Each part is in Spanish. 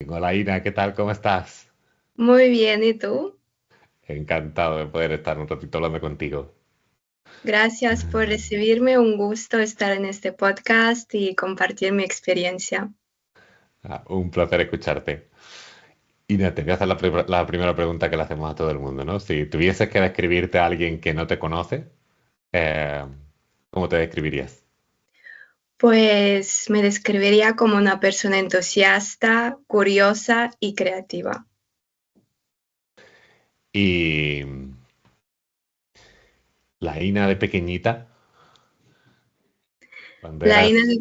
Hola Ina, ¿qué tal? ¿Cómo estás? Muy bien, ¿y tú? Encantado de poder estar un ratito hablando contigo. Gracias por recibirme. Un gusto estar en este podcast y compartir mi experiencia. Un placer escucharte. Ina, te voy a hacer la primera pregunta que le hacemos a todo el mundo, ¿no? Si tuvieses que describirte a alguien que no te conoce, eh, ¿cómo te describirías? Pues me describiría como una persona entusiasta, curiosa y creativa. Y la Ina de pequeñita, cuando La Ina, eras...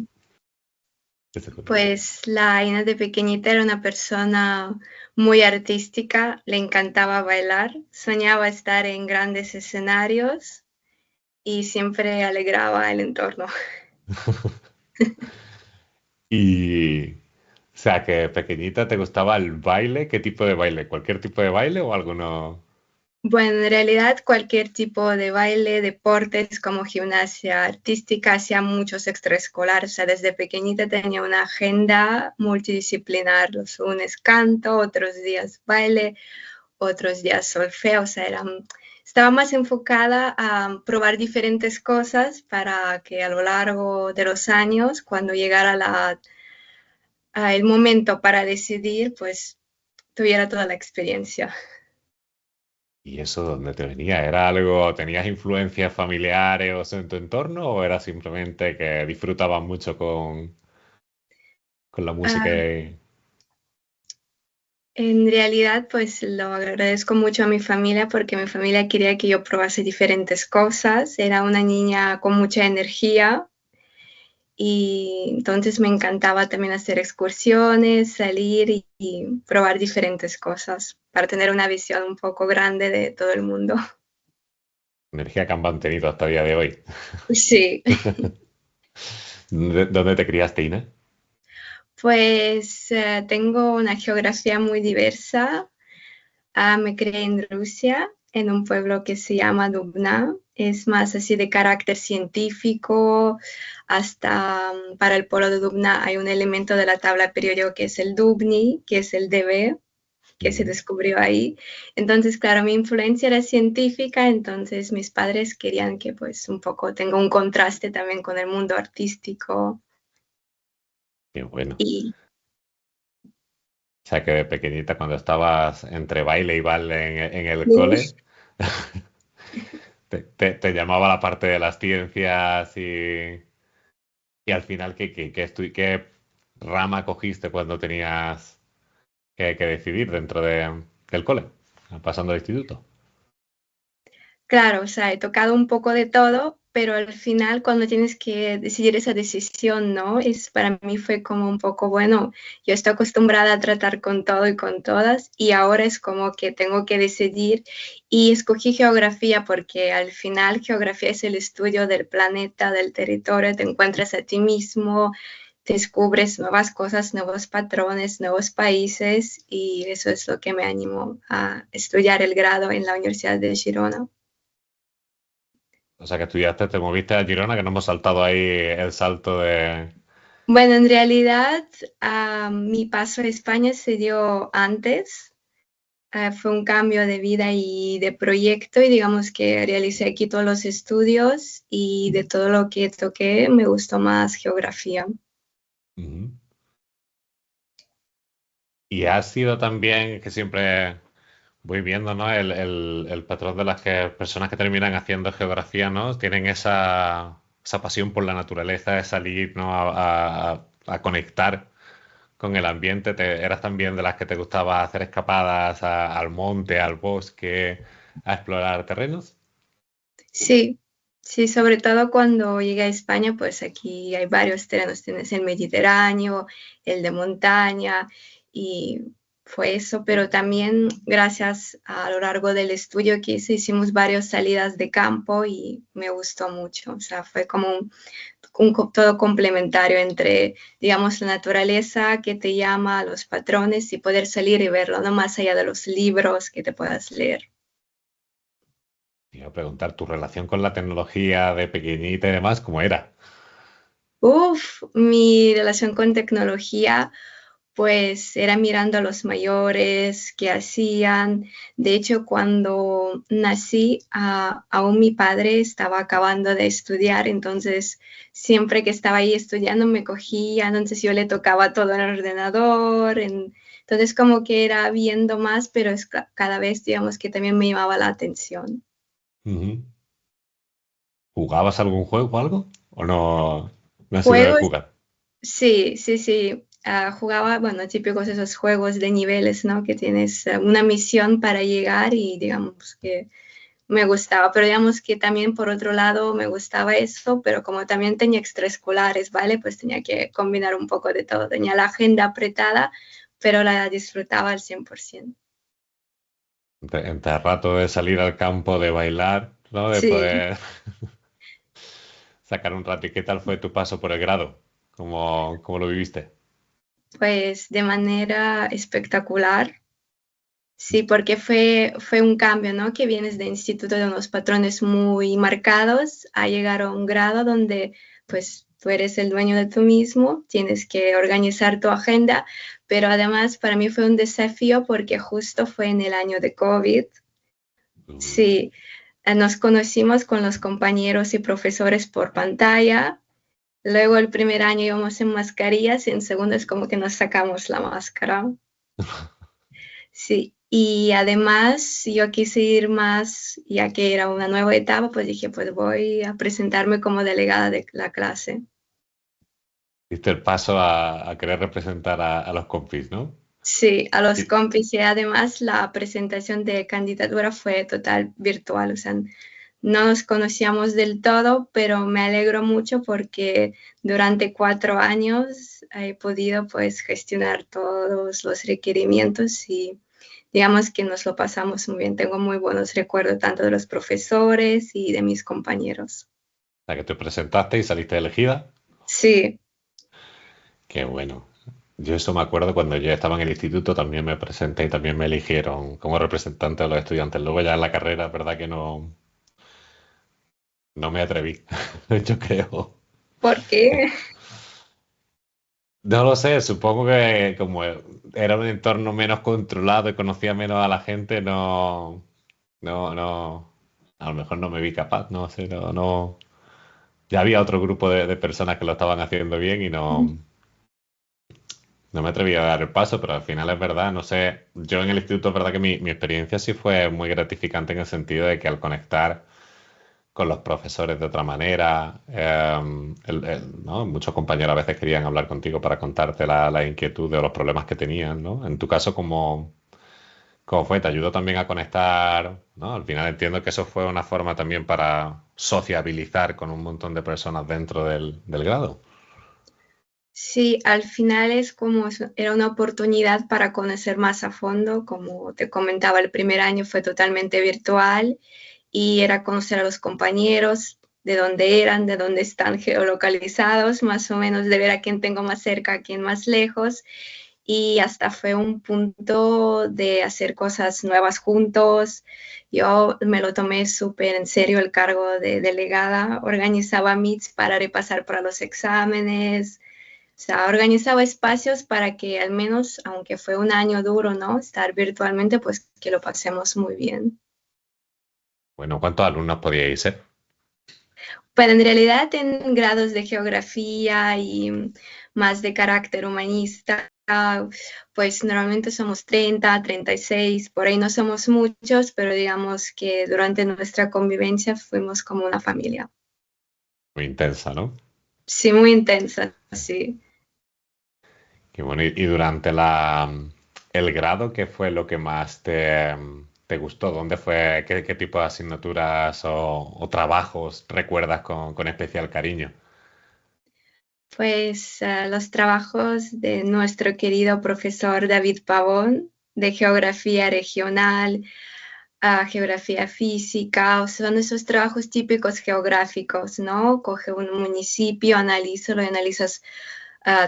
Eso cuenta. pues la Ina de pequeñita era una persona muy artística, le encantaba bailar, soñaba estar en grandes escenarios y siempre alegraba el entorno. Y... O sea, que pequeñita te gustaba el baile, ¿qué tipo de baile? ¿Cualquier tipo de baile o alguno? Bueno, en realidad cualquier tipo de baile, deportes como gimnasia artística, hacía muchos extraescolares. O sea, desde pequeñita tenía una agenda multidisciplinar. Los lunes canto, otros días baile, otros días solfeo. O sea, estaba más enfocada a probar diferentes cosas para que a lo largo de los años, cuando llegara el momento para decidir, pues tuviera toda la experiencia. ¿Y eso dónde te venía? ¿Era algo, tenías influencias familiares o eso en tu entorno o era simplemente que disfrutabas mucho con la música? Ah, En realidad, pues lo agradezco mucho a mi familia porque mi familia quería que yo probase diferentes cosas. Era una niña con mucha energía y entonces me encantaba también hacer excursiones, salir y probar diferentes cosas para tener una visión un poco grande de todo el mundo. Energía que han mantenido hasta el día de hoy. Sí, ¿Dónde te criaste, Ina? pues tengo una geografía muy diversa. Me crié en Rusia, en un pueblo que se llama Dubna. Es más así de carácter científico. Hasta para el polo de Dubna hay un elemento de la tabla periódica que es el Dubni, que es el Db, que se Ujú. descubrió ahí. Entonces, claro, mi influencia era científica, entonces mis padres querían que pues un poco tenga un contraste también con el mundo artístico. Qué bueno. Y O sea que de pequeñita cuando estabas entre baile y baile en el sí, cole, te llamaba la parte de las ciencias y al final, ¿qué rama cogiste cuando tenías que decidir dentro del cole, pasando al instituto? claro, o sea, he tocado un poco de todo, pero al final cuando tienes que decidir esa decisión, ¿no? Para mí fue como un poco, bueno, yo estoy acostumbrada a tratar con todo y con todas y ahora es como que tengo que decidir y escogí geografía porque al final geografía es el estudio del planeta, del territorio, te encuentras a ti mismo, descubres nuevas cosas, nuevos patrones, nuevos países y eso es lo que me animó a estudiar el grado en la Universidad de Girona. O sea, que estudiaste, te moviste a Girona, que no hemos saltado ahí el salto de... Bueno, en realidad mi paso a España se dio antes. Fue un cambio de vida y de proyecto y digamos que realicé aquí todos los estudios y de todo lo que toqué me gustó más geografía. Ujú. Y ha sido también que siempre voy viendo, ¿no? El patrón de las personas que terminan haciendo geografía, ¿no? Tienen esa pasión por la naturaleza, de salir, ¿no? A conectar con el ambiente. ¿Eras también de las que te gustaba hacer escapadas al monte, al bosque, a explorar terrenos? Sí, sí, sobre todo cuando llegué a España, pues aquí hay varios terrenos, tienes el Mediterráneo, el de montaña y fue eso, pero también gracias a lo largo del estudio que hice, hicimos varias salidas de campo y me gustó mucho, o sea, fue como todo complementario entre, digamos, la naturaleza que te llama, los patrones y poder salir y verlo, no más allá de los libros que te puedas leer. Te iba a preguntar tu relación con la tecnología de pequeñita y demás, ¿cómo era? Uf, mi relación con tecnología. pues era mirando a los mayores, qué hacían. De hecho, cuando nací, aún mi padre estaba acabando de estudiar, entonces siempre que estaba ahí estudiando me cogía, entonces yo le tocaba todo en el ordenador. Entonces como que era viendo más, pero cada vez digamos que también me llamaba la atención. Ujú. ¿Jugabas algún juego o algo? ¿O no, no has sido de Juegos, jugar? sí, sí, sí. Jugaba, bueno, típicos esos juegos de niveles, ¿no? Que tienes una misión para llegar y digamos que me gustaba, pero digamos que también por otro lado me gustaba eso, pero como también tenía extraescolares, ¿vale? Pues tenía que combinar un poco de todo. Tenía la agenda apretada, pero la disfrutaba al 100%. Entre rato de salir al campo, de bailar, ¿no? De Sí, poder sacar un rato. ¿Y qué tal fue tu paso por el grado? ¿Cómo lo viviste? pues de manera espectacular. Sí, porque fue un cambio, ¿no? Que vienes de instituto de unos patrones muy marcados a llegar a un grado donde pues tú eres el dueño de tú mismo, tienes que organizar tu agenda, pero además para mí fue un desafío porque justo fue en el año de COVID. Mm. Sí, nos conocimos con los compañeros y profesores por pantalla. Luego el primer año íbamos en mascarillas y en segundo es como que nos sacamos la máscara. Sí, y además yo quise ir más, ya que era una nueva etapa, pues dije, pues voy a presentarme como delegada de la clase. Diste el paso a querer representar a los compis, ¿no? Sí, a los Y- compis y además la presentación de candidatura fue total virtual, o sea, no nos conocíamos del todo, pero me alegro mucho porque durante 4 años he podido pues gestionar todos los requerimientos y digamos que nos lo pasamos muy bien. Tengo muy buenos recuerdos tanto de los profesores y de mis compañeros. La que te presentaste y saliste elegida. Sí, Qué bueno. Yo eso me acuerdo cuando yo estaba en el instituto, también me presenté y también me eligieron como representante de los estudiantes. Luego ya en la carrera, es verdad que no me atreví. Yo creo. porque No lo sé, supongo que como era un entorno menos controlado y conocía menos a la gente, no, a lo mejor no me vi capaz, no sé, no. Ya había otro grupo de personas que lo estaban haciendo bien y no me atreví a dar el paso, pero al final es verdad, no sé, yo en el instituto es verdad que mi experiencia sí fue muy gratificante en el sentido de que al conectar con los profesores de otra manera, ¿no? Muchos compañeros a veces querían hablar contigo para contarte la inquietud de los problemas que tenían, ¿no? En tu caso, ¿cómo fue? ¿Te ayudó también a conectar? ¿No? Al final entiendo que eso fue una forma también para sociabilizar con un montón de personas dentro del grado. sí, al final es como era una oportunidad para conocer más a fondo, como te comentaba, el primer año fue totalmente virtual y era conocer a los compañeros, de dónde eran, de dónde están geolocalizados, más o menos de ver a quién tengo más cerca, a quién más lejos y hasta fue un punto de hacer cosas nuevas juntos. Yo me lo tomé súper en serio el cargo de delegada, organizaba meets para repasar para los exámenes, o sea, organizaba espacios para que al menos, aunque fue un año duro, ¿no? Estar virtualmente, pues que lo pasemos muy bien. Bueno, ¿cuántos alumnos podíais ser? Pero en realidad en grados de geografía y más de carácter humanista, pues normalmente somos 30, 36, por ahí no somos muchos, pero digamos que durante nuestra convivencia fuimos como una familia. Muy intensa, ¿no? Sí, muy intensa, sí. Qué bueno. Y durante el grado, ¿qué fue lo que más te gustó? ¿Dónde fue, qué tipo de asignaturas o trabajos recuerdas con especial cariño? Pues los trabajos de nuestro querido profesor David Pavón de geografía regional, geografía física, o son esos trabajos típicos geográficos, ¿no? Coge un municipio, analízalo y analizas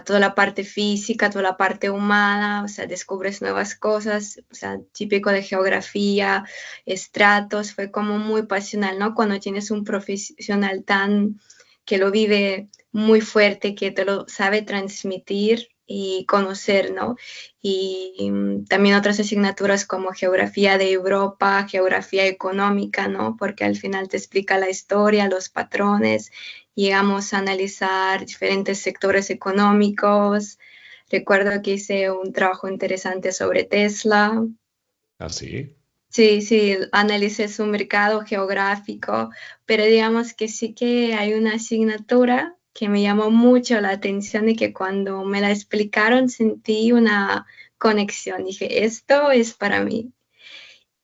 toda la parte física, toda la parte humana, o sea, descubres nuevas cosas, o sea, típico de geografía, estratos, fue como muy pasional, ¿no? Cuando tienes un profesional tan que lo vive muy fuerte, que te lo sabe transmitir y conocer, ¿no? Y también otras asignaturas como geografía de Europa, geografía económica, ¿no? Porque al final te explica la historia, los patrones, llegamos a analizar diferentes sectores económicos. Recuerdo que hice un trabajo interesante sobre Tesla. Así. Sí, sí, analicé su mercado geográfico, pero digamos que sí que hay una asignatura que me llamó mucho la atención y que cuando me la explicaron sentí una conexión. Dije, esto es para mí.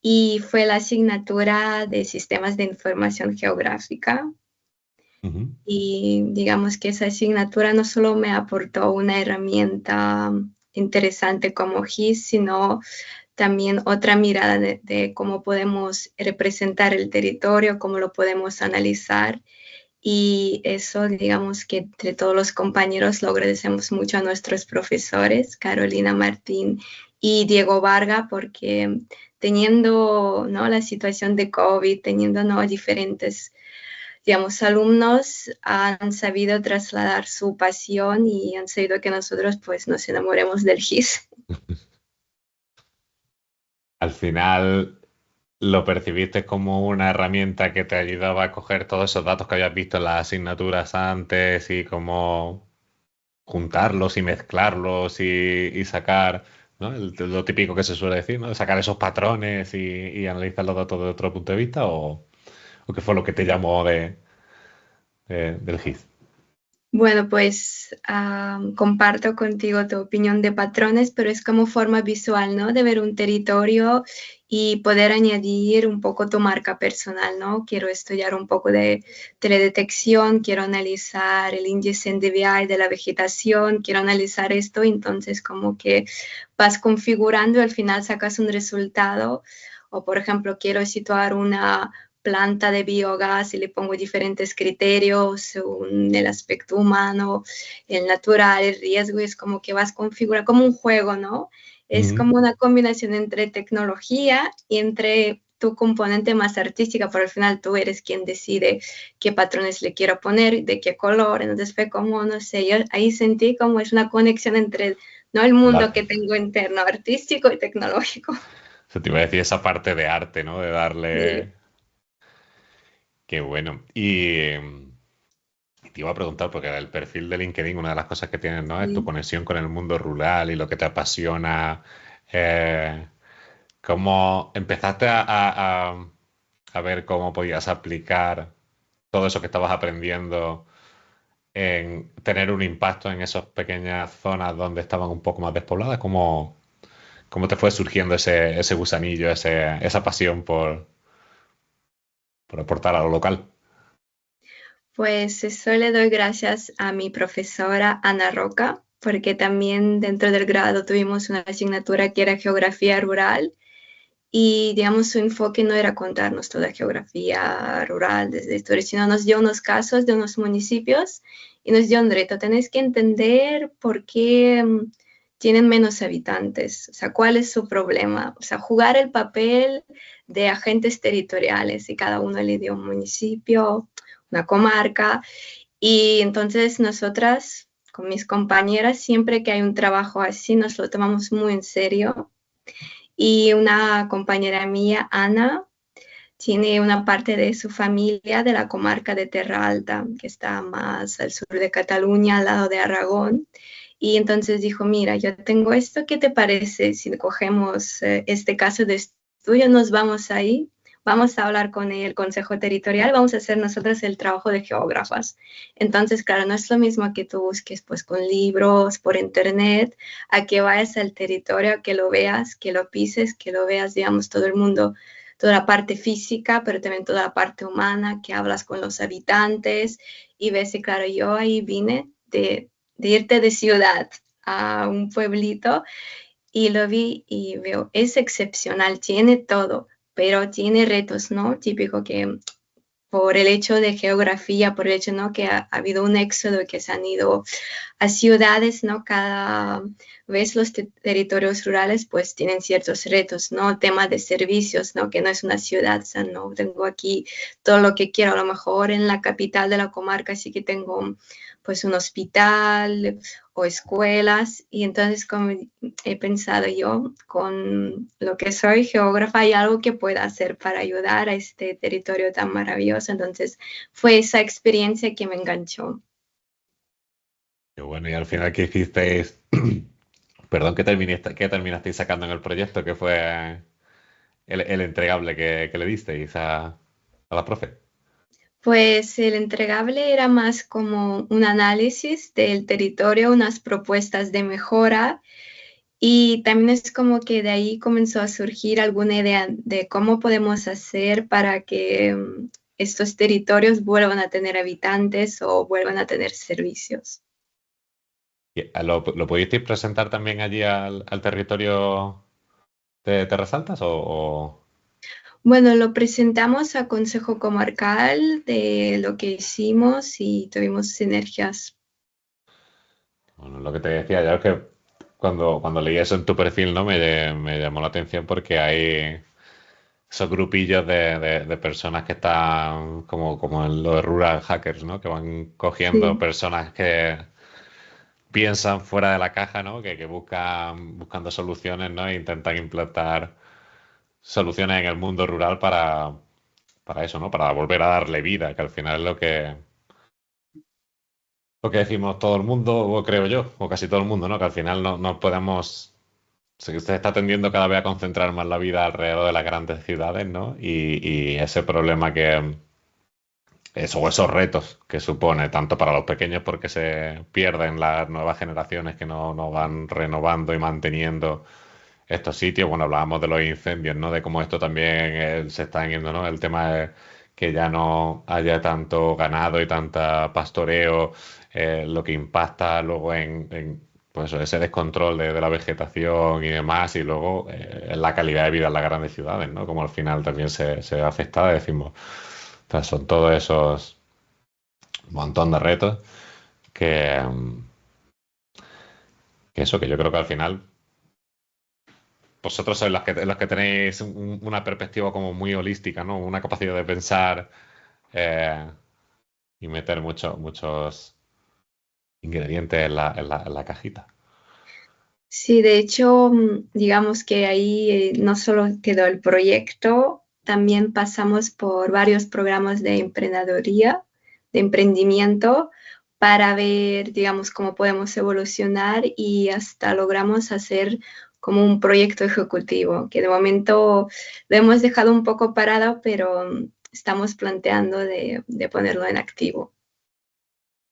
Y fue la asignatura de sistemas de información geográfica. Ujú. Y digamos que esa asignatura no solo me aportó una herramienta interesante como GIS, sino también otra mirada de cómo podemos representar el territorio, cómo lo podemos analizar. Y eso, digamos que entre todos los compañeros lo agradecemos mucho a nuestros profesores, Carolina Martín y Diego Varga, porque teniendo, ¿no?, la situación de COVID, teniendo, ¿no?, diferentes, digamos, alumnos han sabido trasladar su pasión y han sabido que nosotros pues nos enamoremos del GIS. Al final lo percibiste como una herramienta que te ayudaba a coger todos esos datos que habías visto en las asignaturas antes y cómo juntarlos y mezclarlos y sacar, ¿no? Lo típico que se suele decir, ¿no? Sacar esos patrones y analizar los datos de otro punto de vista o qué fue lo que te llamó del GIS. Bueno, pues comparto contigo tu opinión de patrones, pero es como forma visual, ¿no? De ver un territorio y poder añadir un poco tu marca personal, ¿no? Quiero estudiar un poco de teledetección, quiero analizar el índice NDVI de la vegetación, quiero analizar esto, entonces como que vas configurando y al final sacas un resultado. O, por ejemplo, quiero situar una planta de biogás y le pongo diferentes criterios según el aspecto humano, el natural, el riesgo, y es como que vas configurando como un juego, ¿no? Es Ujú. como una combinación entre tecnología y entre tu componente más artística, pero al final tú eres quien decide qué patrones le quiero poner, de qué color, entonces fue como, no sé, yo ahí sentí como es una conexión entre, ¿no?, el mundo La- que tengo interno, artístico y tecnológico. Se te iba a decir esa parte de arte, ¿no? De Sí. darle... Qué bueno. Y te iba a preguntar, porque el perfil de LinkedIn, una de las cosas que tienes, ¿no? Es tu Sí. conexión con el mundo rural y lo que te apasiona. Eh, ¿Cómo empezaste a ver cómo podías aplicar todo eso que estabas aprendiendo en tener un impacto en esas pequeñas zonas donde estaban un poco más despobladas? ¿Cómo te fue surgiendo ese gusanillo, esa pasión por aportar a lo local? Pues eso le doy gracias a mi profesora Ana Roca, porque también dentro del grado tuvimos una asignatura que era geografía rural y, digamos, su enfoque no era contarnos toda geografía rural desde historia, sino nos dio unos casos de unos municipios y nos dio un reto. Tenéis que entender por qué tienen menos habitantes, o sea, cuál es su problema, o sea, jugar el papel de agentes territoriales y cada uno le dio un municipio, una comarca, y entonces nosotras, con mis compañeras, siempre que hay un trabajo así, nos lo tomamos muy en serio. Y una compañera mía, Ana, tiene una parte de su familia de la comarca de Terra Alta, que está más al sur de Cataluña, al lado de Aragón. Y entonces dijo, mira, yo tengo esto, ¿qué te parece si cogemos este caso de estudio, nos vamos ahí, vamos a hablar con el Consejo Territorial, vamos a hacer nosotros el trabajo de geógrafas? Entonces, claro, no es lo mismo que tú busques pues con libros, por internet, a que vayas al territorio, que lo veas, que lo pises, que lo veas, digamos, todo el mundo, toda la parte física, pero también toda la parte humana, que hablas con los habitantes y ves, y claro, yo ahí vine de irte de ciudad a un pueblito y lo vi y veo, es excepcional, tiene todo, pero tiene retos, ¿no? Típico que por el hecho de geografía, por el hecho, ¿no?, que ha habido un éxodo y que se han ido a ciudades, ¿no? Cada vez los territorios rurales pues tienen ciertos retos, ¿no? Tema de servicios, ¿no? Que no es una ciudad, o sea, no tengo aquí todo lo que quiero, a lo mejor en la capital de la comarca sí que tengo pues un hospital o escuelas. Y entonces como he pensado yo, con lo que soy geógrafa, hay algo que pueda hacer para ayudar a este territorio tan maravilloso. Entonces fue esa experiencia que me enganchó. Qué bueno, y al final, ¿qué hicisteis? Perdón, ¿qué terminasteis sacando en el proyecto? ¿Qué fue el entregable que le disteis a la profe? Pues el entregable era más como un análisis del territorio, unas propuestas de mejora y también es como que de ahí comenzó a surgir alguna idea de cómo podemos hacer para que estos territorios vuelvan a tener habitantes o vuelvan a tener servicios. ¿Lo pudisteis presentar también allí al territorio de Terras Altas Bueno, lo presentamos a Consejo Comarcal de lo que hicimos y tuvimos sinergias. bueno, lo que te decía yo es que cuando leí eso en tu perfil, ¿no? Me llamó la atención porque hay esos grupillos de personas que están como en los rural hackers, ¿no? Que van cogiendo Sí. personas que piensan fuera de la caja, ¿no? Que buscando soluciones, ¿no? E intentan implantar soluciones en el mundo rural para eso, ¿no? Para volver a darle vida, que al final es lo que decimos todo el mundo, o creo yo, o casi todo el mundo, ¿no? Que al final no podemos. Se está tendiendo cada vez a concentrar más la vida alrededor de las grandes ciudades, ¿no? Y ese problema o esos retos que supone, tanto para los pequeños porque se pierden las nuevas generaciones que no van renovando y manteniendo estos sitios. Bueno, hablábamos de los incendios, ¿no? De cómo esto también se está yendo, ¿no? El tema es que ya no haya tanto ganado y tanta pastoreo, lo que impacta luego pues ese descontrol de la vegetación y demás, y luego en la calidad de vida en las grandes ciudades, ¿no? Como al final también se ve afectada, decimos. Entonces son todos esos montón de retos que, que yo creo que al final vosotros sois los que tenéis una perspectiva como muy holística, ¿no? Una capacidad de pensar eh, y meter muchos ingredientes en la cajita. Sí, de hecho, digamos que ahí no solo quedó el proyecto, también pasamos por varios programas de emprendeduría, de emprendimiento, para ver, digamos, cómo podemos evolucionar y hasta logramos hacer como un proyecto ejecutivo, que de momento lo hemos dejado un poco parado, pero estamos planteando de ponerlo en activo.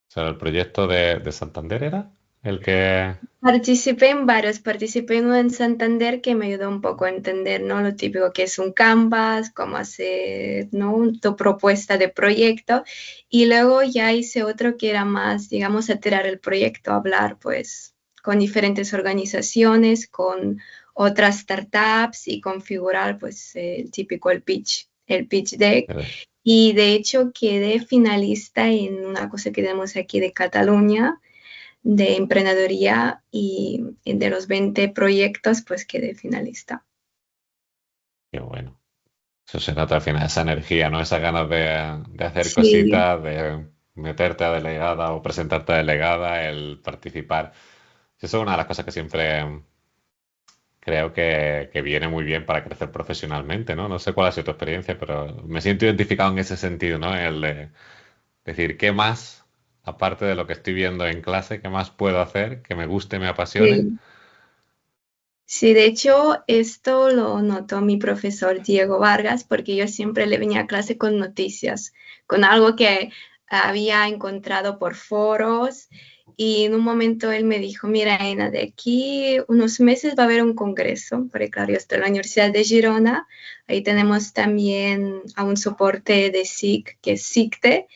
O sea, el proyecto de Santander era el que. Participé en varios, participé en uno en Santander que me ayudó un poco a entender, ¿no? Lo típico que es un Canvas, cómo hacer, ¿no? Tu propuesta de proyecto. Y luego ya hice otro que era más, digamos, a tirar el proyecto, hablar pues con diferentes organizaciones, con otras startups y configurar pues el típico el pitch deck. Y de hecho quedé finalista en una cosa que tenemos aquí de Cataluña de emprendeduría y de los 20 proyectos, pues quedé finalista. Qué bueno. Eso se nota al final, esa energía, ¿no? Esas ganas de hacer Sí, cositas, de meterte a delegada o presentarte a delegada, el participar. Eso es una de las cosas que siempre creo que viene muy bien para crecer profesionalmente, ¿no? No sé cuál ha sido tu experiencia, pero me siento identificado en ese sentido, ¿no? El de decir, ¿qué más, aparte de lo que estoy viendo en clase, qué más puedo hacer que me guste, me apasione? sí. Sí, de hecho, esto lo notó mi profesor Diego Vargas, porque yo siempre le venía a clase con noticias, con algo que había encontrado por foros. Y en un momento él me dijo, mira, Aina, de aquí unos meses va a haber un congreso, porque claro, yo estoy en la Universidad de Girona, ahí tenemos también a un soporte de SIC, que es SICTE,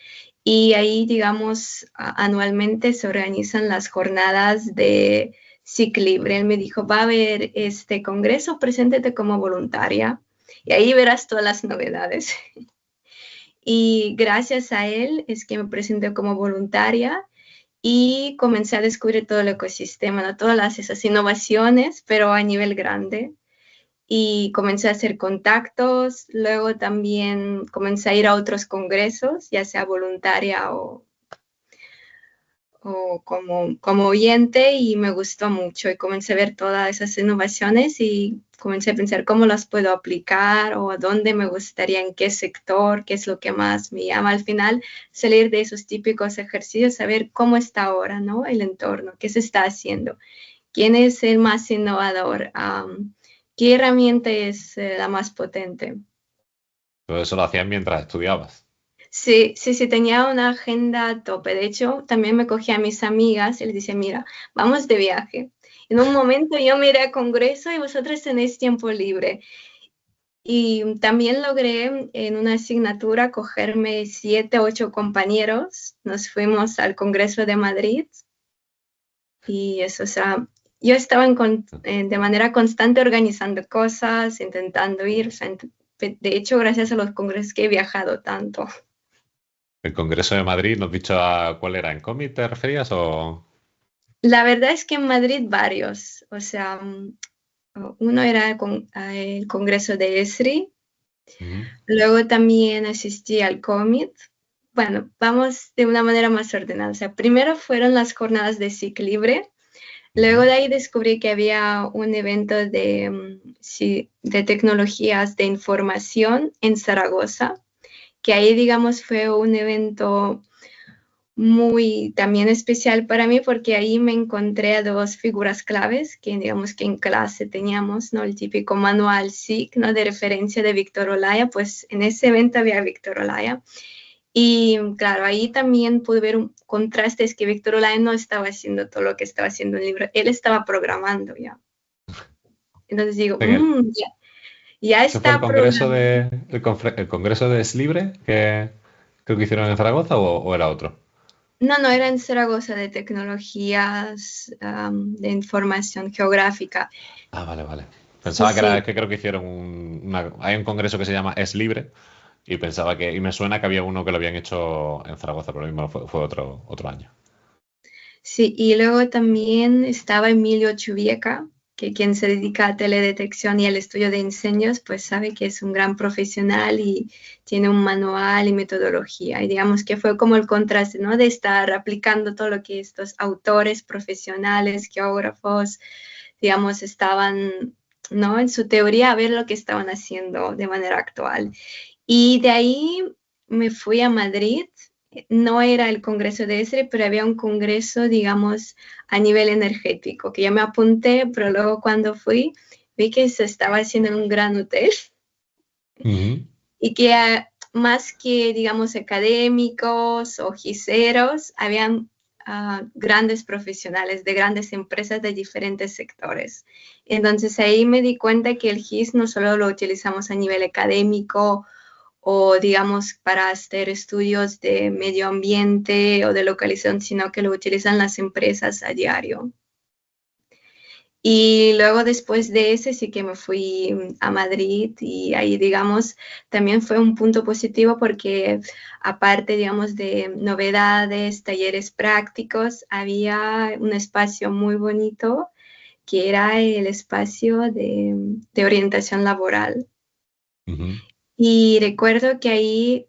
y ahí, digamos, anualmente se organizan las jornadas de SIC Libre. Él me dijo, va a haber este congreso, preséntete como voluntaria y ahí verás todas las novedades. Y gracias a él es que me presenté como voluntaria y comencé a descubrir todo el ecosistema, ¿no? Todas esas innovaciones, pero a nivel grande. Y comencé a hacer contactos, luego también comencé a ir a otros congresos, ya sea voluntaria o como oyente y me gustó mucho y comencé a ver todas esas innovaciones y comencé a pensar cómo las puedo aplicar o a dónde me gustaría, en qué sector, qué es lo que más me llama. Al final, salir de esos típicos ejercicios, saber cómo está ahora, ¿no? El entorno, qué se está haciendo, quién es el más innovador, qué herramienta es la más potente. Todo eso lo hacías mientras estudiabas. Sí, sí, sí, tenía una agenda a tope. De hecho, también me cogí a mis amigas y les decía, mira, vamos de viaje. En un momento yo me iré a congreso y vosotras tenéis tiempo libre. Y también logré en una asignatura cogerme 7, 8 compañeros. Nos fuimos al Congreso de Madrid y eso, o sea, yo estaba de manera constante organizando cosas, intentando ir. O sea, de hecho, gracias a los congresos que he viajado tanto. ¿El Congreso de Madrid, nos has dicho cuál era? ¿En cómic te referías o...? La verdad es que en Madrid varios, o sea, uno era el Congreso de ESRI, Ujú. luego también asistí al COMIT. Bueno, vamos de una manera más ordenada. O sea, primero fueron las jornadas de SIC Libre, luego Ujú. de ahí descubrí que había un evento sí, de tecnologías de información en Zaragoza, que ahí, digamos, fue un evento muy también especial para mí porque ahí me encontré a dos figuras claves que digamos que en clase teníamos, ¿no? El típico manual SIC, ¿no? De referencia de Víctor Olaya, pues en ese evento había Víctor Olaya. Y claro, ahí también pude ver un contraste, es que Víctor Olaya no estaba haciendo todo lo que estaba haciendo en el libro, él estaba programando ya. Entonces digo, ya, ya ¿Ese fue el está congreso programando. el congreso de Slibre que creo que hicieron en Zaragoza o era otro? No, no, era en Zaragoza de tecnologías de información geográfica. Ah, vale, vale. Sí, Pensaba que era, sí. es que creo que hicieron hay un congreso que se llama Es Libre y pensaba y me suena que había uno que lo habían hecho en Zaragoza, pero lo mismo fue otro año. Sí, y luego también estaba Emilio Chubieca, que quien se dedica a teledetección y al estudio de incendios, pues sabe que es un gran profesional y tiene un manual y metodología. Y digamos que fue como el contraste, ¿no? De estar aplicando todo lo que estos autores profesionales, geógrafos, digamos, estaban, ¿no? En su teoría a ver lo que estaban haciendo de manera actual. Y de ahí me fui a Madrid. No era el congreso de ESRE, pero había un congreso, digamos, a nivel energético, que yo me apunté, pero luego cuando fui, vi que se estaba haciendo en un gran hotel Ujú. y que más que, digamos, académicos o giseros, habían grandes profesionales de grandes empresas de diferentes sectores. Entonces ahí me di cuenta que el GIS no solo lo utilizamos a nivel académico o digamos para hacer estudios de medio ambiente o de localización, sino que lo utilizan las empresas a diario. Y luego después de ese sí que me fui a Madrid y ahí, digamos, también fue un punto positivo porque aparte, digamos, de novedades, talleres prácticos, había un espacio muy bonito que era el espacio de orientación laboral. Ujú. Y recuerdo que ahí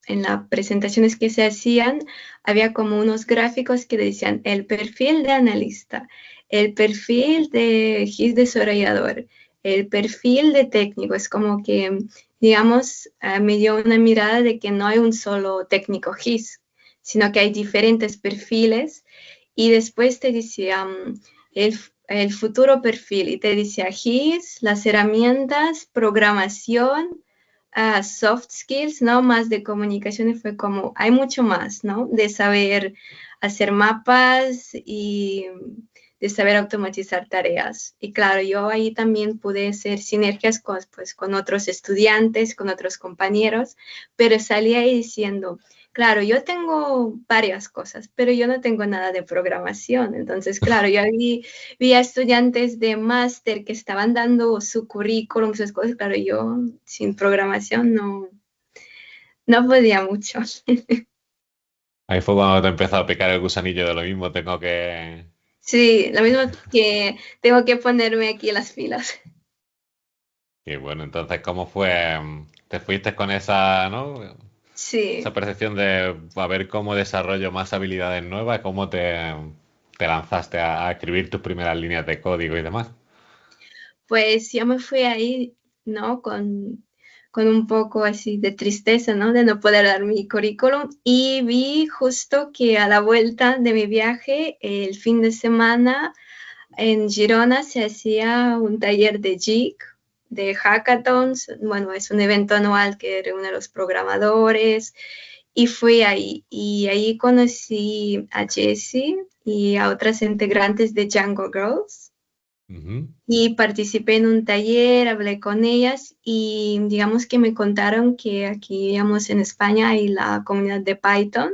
en las presentaciones que se hacían, había como unos gráficos que decían el perfil de analista, el perfil de GIS desarrollador, el perfil de técnico. Es como que, digamos, me dio una mirada de que no hay un solo técnico GIS, sino que hay diferentes perfiles. Y después te decía el futuro perfil y te decía GIS, las herramientas, programación, soft skills, ¿no? Más de comunicación y fue como, hay mucho más, ¿no? De saber hacer mapas y de saber automatizar tareas. Y claro, yo ahí también pude hacer sinergias pues, con otros estudiantes, con otros compañeros, pero salí ahí diciendo, claro, yo tengo varias cosas, pero yo no tengo nada de programación. Entonces, claro, yo vi a estudiantes de máster que estaban dando su currículum, sus cosas, claro, yo sin programación no podía mucho. Ahí fue cuando te empezó a picar el gusanillo de lo mismo, tengo que... Sí, lo mismo que tengo que ponerme aquí las filas. Y bueno, entonces, ¿cómo fue? ¿Te fuiste con esa, no? Sí. Esa percepción de a ver cómo desarrollo más habilidades nuevas, cómo te lanzaste a escribir tus primeras líneas de código y demás. Pues yo me fui ahí, ¿no? Con un poco así de tristeza, ¿no? De no poder dar mi currículum y vi justo que a la vuelta de mi viaje, el fin de semana, en Girona se hacía un taller de JIC, de hackathons. Bueno, es un evento anual que reúne a los programadores y fui ahí. Y ahí conocí a Jessie y a otras integrantes de Django Girls Ujú, y participé en un taller, hablé con ellas y digamos que me contaron que aquí, digamos, en España hay la comunidad de Python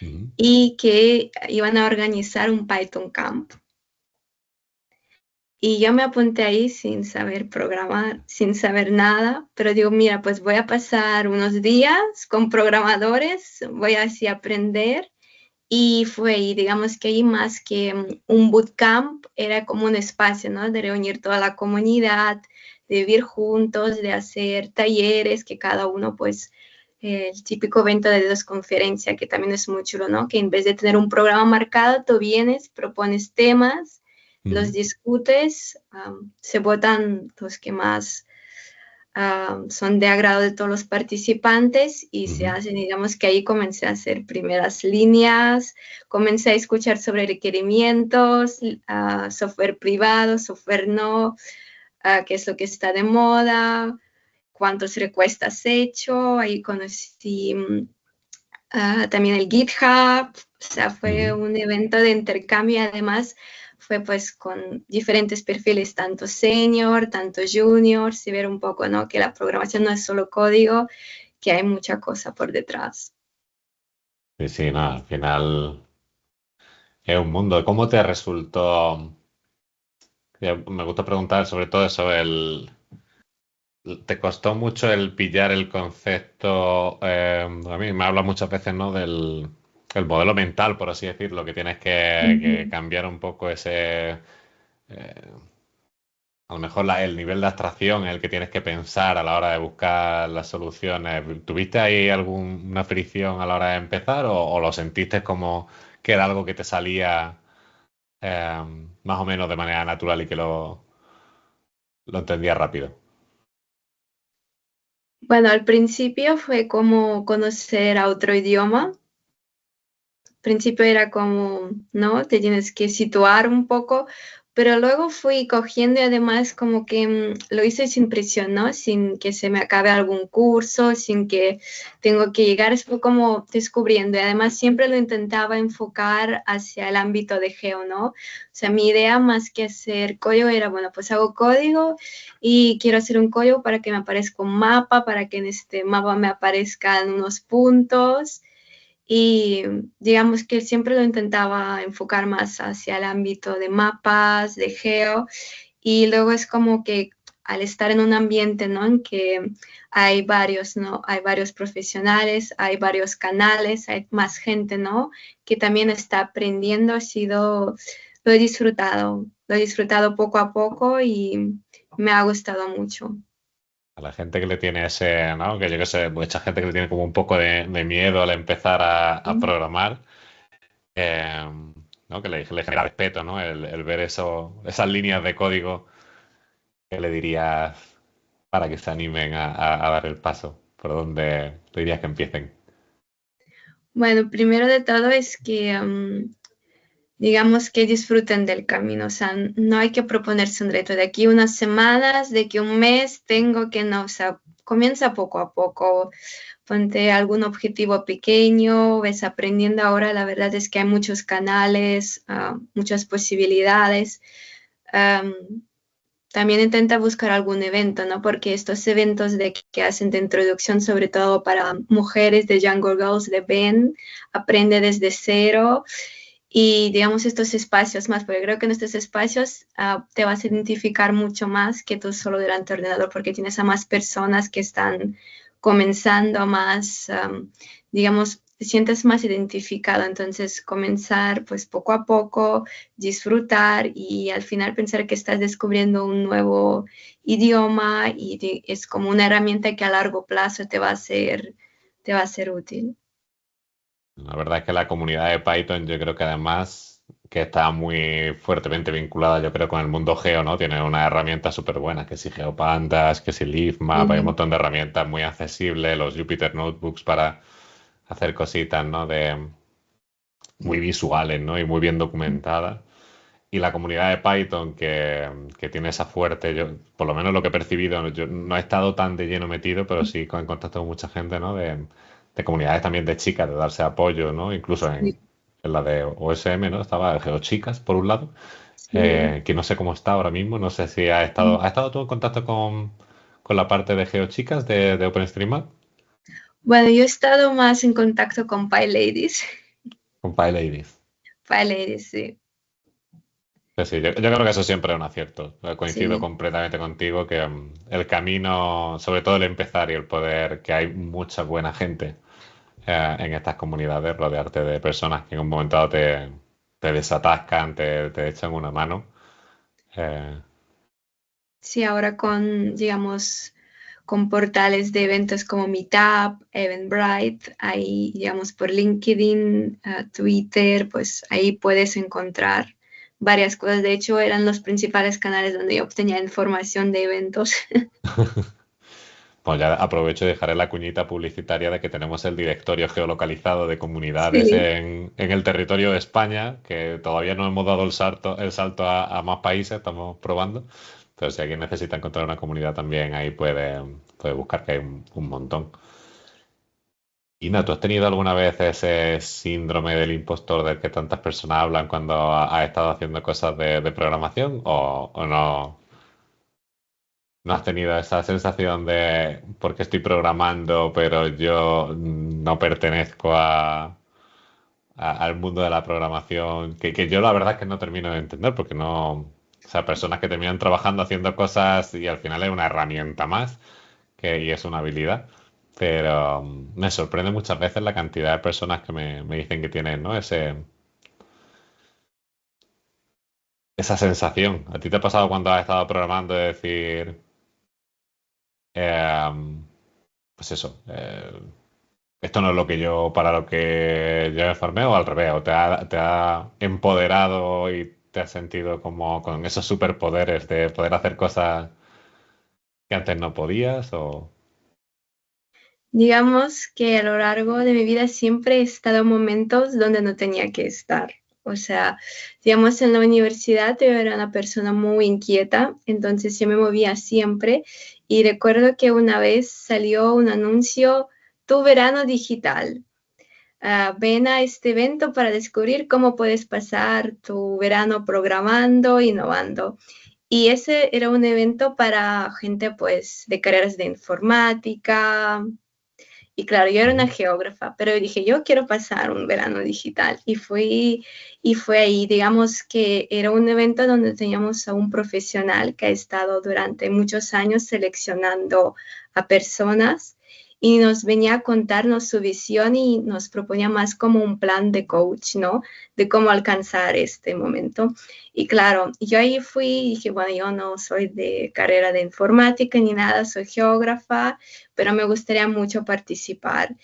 ujú. y que iban a organizar un Python Camp. Y yo me apunté ahí sin saber programar, sin saber nada, pero digo, mira, pues voy a pasar unos días con programadores, voy así a aprender. Y fue ahí, digamos que ahí más que un bootcamp, era como un espacio, ¿no? De reunir toda la comunidad, de vivir juntos, de hacer talleres, que cada uno, pues, el típico evento de dos conferencias, que también es muy chulo, ¿no? Que en vez de tener un programa marcado, tú vienes, propones temas, los Ujú, discutes, se votan los que más son de agrado de todos los participantes y se ujú. hacen, digamos que ahí comencé a hacer primeras líneas, comencé a escuchar sobre requerimientos, software privado, software no, qué es lo que está de moda, cuántos requests has hecho, ahí conocí también el GitHub, o sea, fue Ujú. un evento de intercambio y además fue pues con diferentes perfiles, tanto senior, tanto juniors, y ver un poco, ¿no? Que la programación no es solo código, que hay mucha cosa por detrás. Sí, sí, no, al final es un mundo. ¿Cómo te resultó? Me gusta preguntar sobre todo eso, ¿te costó mucho el pillar el concepto? A mí me habla muchas veces, ¿no? Del el modelo mental, por así decirlo, que tienes que Ujú. cambiar un poco ese, a lo mejor el nivel de abstracción en el que tienes que pensar a la hora de buscar las soluciones. ¿Tuviste ahí alguna fricción a la hora de empezar o lo sentiste como que era algo que te salía más o menos de manera natural y que lo entendías rápido? Bueno, al principio fue como conocer a otro idioma. Al principio era como, ¿no? Te tienes que situar un poco, pero luego fui cogiendo y además como que lo hice sin presión, ¿no? Sin que se me acabe algún curso, sin que tengo que llegar, es fue como descubriendo y además siempre lo intentaba enfocar hacia el ámbito de geo, ¿no? O sea, mi idea más que hacer código era, bueno, pues hago código y quiero hacer un código para que me aparezca un mapa, para que en este mapa me aparezcan unos puntos y digamos que siempre lo intentaba enfocar más hacia el ámbito de mapas, de geo, y luego es como que al estar en un ambiente, ¿no? En que hay varios, ¿no? Hay varios profesionales, hay varios canales, hay más gente, ¿no? Que también está aprendiendo, lo he disfrutado poco a poco y me ha gustado mucho. A la gente que le tiene ese, ¿no? Que yo que sé, mucha gente que le tiene como un poco de miedo al empezar a programar, eh, ¿no? Que le genera respeto, ¿no? El ver esas líneas de código que le dirías para que se animen a dar el paso, por donde le dirías que empiecen. Bueno, primero de todo es que digamos que disfruten del camino, o sea, no hay que proponerse un reto de aquí unas semanas, de que un mes tengo que no, o sea, comienza poco a poco, ponte algún objetivo pequeño, ves aprendiendo ahora, la verdad es que hay muchos canales, muchas posibilidades. Um, También intenta buscar algún evento, ¿no? Porque estos eventos que hacen de introducción, sobre todo para mujeres de Jungle Girls de Ben, aprende desde cero y digamos estos espacios más, porque creo que en estos espacios te vas a identificar mucho más que tú solo delante del ordenador, porque tienes a más personas que están comenzando más, digamos, te sientes más identificado, entonces comenzar pues poco a poco, disfrutar y al final pensar que estás descubriendo un nuevo idioma y es como una herramienta que a largo plazo te va a hacer te va a ser útil. La verdad es que la comunidad de Python yo creo que además que está muy fuertemente vinculada yo creo con el mundo geo, ¿no? Tiene una herramienta súper buena, que si GeoPandas, que si LeafMap, hay un Sí, montón de herramientas muy accesibles, los Jupyter Notebooks para hacer cositas, ¿no? Muy visuales, ¿no? Y muy bien documentadas. Y la comunidad de Python que tiene esa fuerte, yo, por lo menos lo que he percibido, yo no he estado tan de lleno metido, pero sí en contacto con mucha gente, ¿no? De comunidades también de chicas, de darse apoyo, ¿no? Incluso sí, en la de OSM, ¿no? Estaba GeoChicas, por un lado, sí. que no sé cómo está ahora mismo, no sé si ¿has estado tú en contacto con la parte de GeoChicas de OpenStreetMap? Bueno, yo he estado más en contacto con PyLadies. Con PyLadies. PyLadies, sí. Pues sí, yo creo que eso siempre es un acierto. Coincido Sí. completamente contigo que el camino, sobre todo el empezar y el poder, que hay mucha buena gente en estas comunidades, rodearte de personas que en un momento dado te desatascan, te echan una mano. eh, Sí, ahora con, digamos, con portales de eventos como Meetup, Eventbrite, ahí, digamos, por LinkedIn, Twitter, pues ahí puedes encontrar varias cosas. De hecho, eran los principales canales donde yo obtenía información de eventos. Pues ya aprovecho y dejaré la cuñita publicitaria de que tenemos el directorio geolocalizado de comunidades Sí. en el territorio de España, que todavía no hemos dado el salto a más países, estamos probando. Pero si alguien necesita encontrar una comunidad también, ahí puede buscar que hay un montón. Y no, ¿tú has tenido alguna vez ese síndrome del impostor del que tantas personas hablan cuando has estado haciendo cosas de programación? ¿O no, no has tenido esa sensación de porque estoy programando, pero yo no pertenezco al mundo de la programación? Que yo la verdad es que no termino de entender porque no... O sea, personas que terminan trabajando haciendo cosas y al final es una herramienta más y es una habilidad. Pero me sorprende muchas veces la cantidad de personas que me dicen que tienen, ¿no? Esa sensación. ¿A ti te ha pasado cuando has estado programando de decir, eh, pues eso, esto no es lo que yo, para lo que yo me formé o al revés, o te ha empoderado y te has sentido como con esos superpoderes de poder hacer cosas que antes no podías o... Digamos que a lo largo de mi vida siempre he estado en momentos donde no tenía que estar. O sea, digamos, en la universidad yo era una persona muy inquieta, entonces yo me movía siempre y recuerdo que una vez salió un anuncio, Tu verano digital. Ven a este evento para descubrir cómo puedes pasar tu verano programando, innovando. Y ese era un evento para gente pues de carreras de informática, y claro, yo era una Ujú. geógrafa, pero dije, yo quiero pasar un verano digital. Y fue ahí, digamos que era un evento donde teníamos a un profesional que ha estado durante muchos años seleccionando a personas y nos venía a contarnos su visión y nos proponía más como un plan de coach, ¿no? De cómo alcanzar este momento. Y claro, yo ahí fui y dije, bueno, yo no soy de carrera de informática ni nada, soy geógrafa, pero me gustaría mucho participar.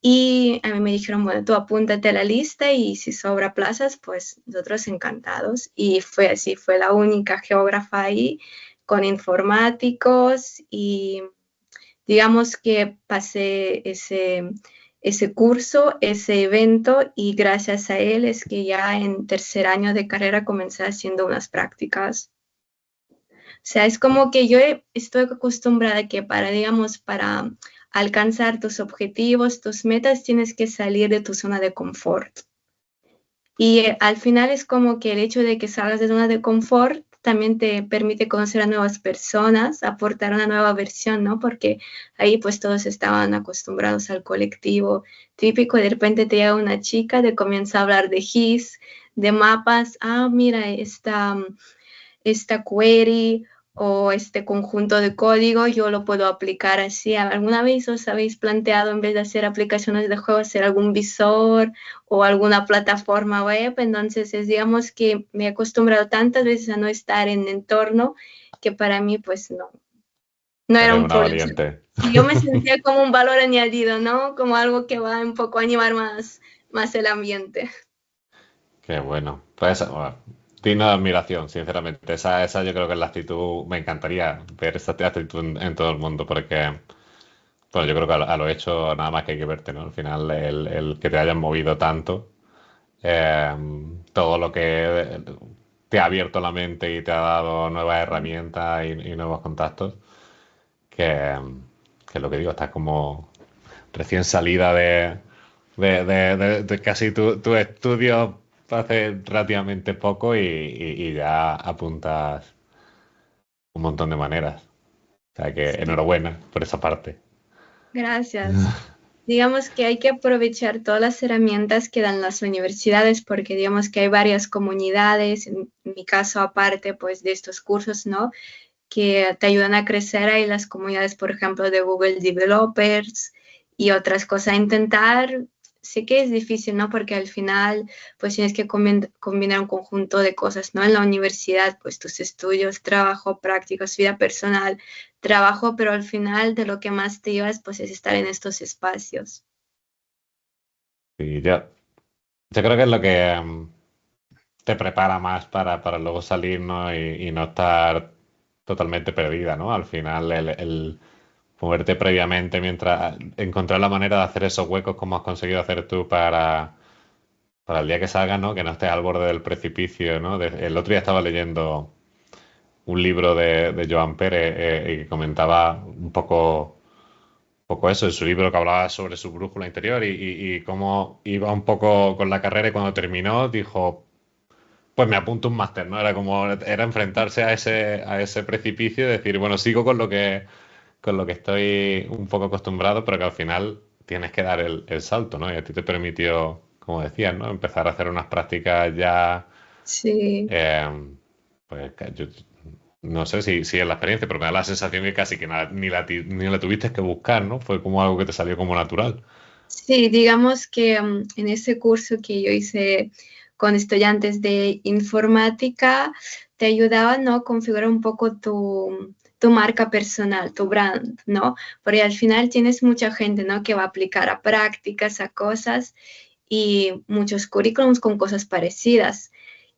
Y a mí me dijeron, bueno, tú apúntate a la lista y si sobra plazas, pues nosotros encantados. Y fue así, fue la única geógrafa ahí con informáticos y digamos que pasé ese curso, ese evento y gracias a él es que ya en tercer año de carrera comencé haciendo unas prácticas. O sea, es como que yo estoy acostumbrada a que para, digamos, para alcanzar tus objetivos, tus metas, tienes que salir de tu zona de confort. Y al final es como que el hecho de que salgas de zona de confort también te permite conocer a nuevas personas, aportar una nueva versión, ¿no? Porque ahí pues todos estaban acostumbrados al colectivo típico y de repente te llega una chica, te comienza a hablar de GIS, de mapas, mira, esta query o este conjunto de código, yo lo puedo aplicar así. ¿Alguna vez os habéis planteado en vez de hacer aplicaciones de juego, hacer algún visor o alguna plataforma web? Entonces, digamos que me he acostumbrado tantas veces a no estar en entorno que para mí, pues no. no era Eres un una problema. valiente. Y yo me sentía como un valor añadido, ¿no? Como algo que va un poco a animar más el ambiente. Qué bueno. Pues, bueno, digno de admiración, sinceramente. Esa yo creo que es la actitud, me encantaría ver esa actitud en todo el mundo, porque, bueno, yo creo que a lo hecho nada más que hay que verte, ¿no? Al final, el que te hayan movido tanto, eh, todo lo que te ha abierto la mente y te ha dado nuevas herramientas y nuevos contactos, que, que lo que digo, estás como recién salida de casi tu estudio hace relativamente poco y ya apuntas un montón de maneras. O sea que Sí, enhorabuena por esa parte. gracias. Digamos que hay que aprovechar todas las herramientas que dan las universidades porque digamos que hay varias comunidades, en mi caso aparte pues de estos cursos, ¿no? Que te ayudan a crecer ahí las comunidades, por ejemplo, de Google Developers y otras cosas. Intentar, sé que es difícil, ¿no? Porque al final, pues tienes que combinar un conjunto de cosas, ¿no? En la universidad, pues tus estudios, trabajo, prácticas, vida personal, trabajo, pero al final de lo que más te llevas, pues es estar en estos espacios. Y yo creo que es lo que te prepara más para luego salir, ¿no? Y no estar totalmente perdida, ¿no? Al final, el moverte previamente mientras encontrar la manera de hacer esos huecos como has conseguido hacer tú para el día que salgas, ¿no? Que no estés al borde del precipicio, ¿no? El otro día estaba leyendo un libro de Joan Pérez y que comentaba un poco eso, en su libro que hablaba sobre su brújula interior y cómo iba un poco con la carrera y cuando terminó dijo, pues me apunto a un máster, ¿no? Era enfrentarse a ese precipicio y decir, bueno, sigo con lo que estoy un poco acostumbrado, pero que al final tienes que dar el salto, ¿no? Y a ti te permitió, como decías, ¿no? Empezar a hacer unas prácticas ya, Sí. eh, pues yo no sé si es la experiencia, pero me da la sensación que casi que ni la tuviste que buscar, ¿no? Fue como algo que te salió como natural. Sí, digamos que en ese curso que yo hice con estudiantes de informática, te ayudaban, ¿no? Configurar un poco tu marca personal, tu brand, ¿no? Porque al final tienes mucha gente, ¿no? Que va a aplicar a prácticas, a cosas y muchos currículums con cosas parecidas.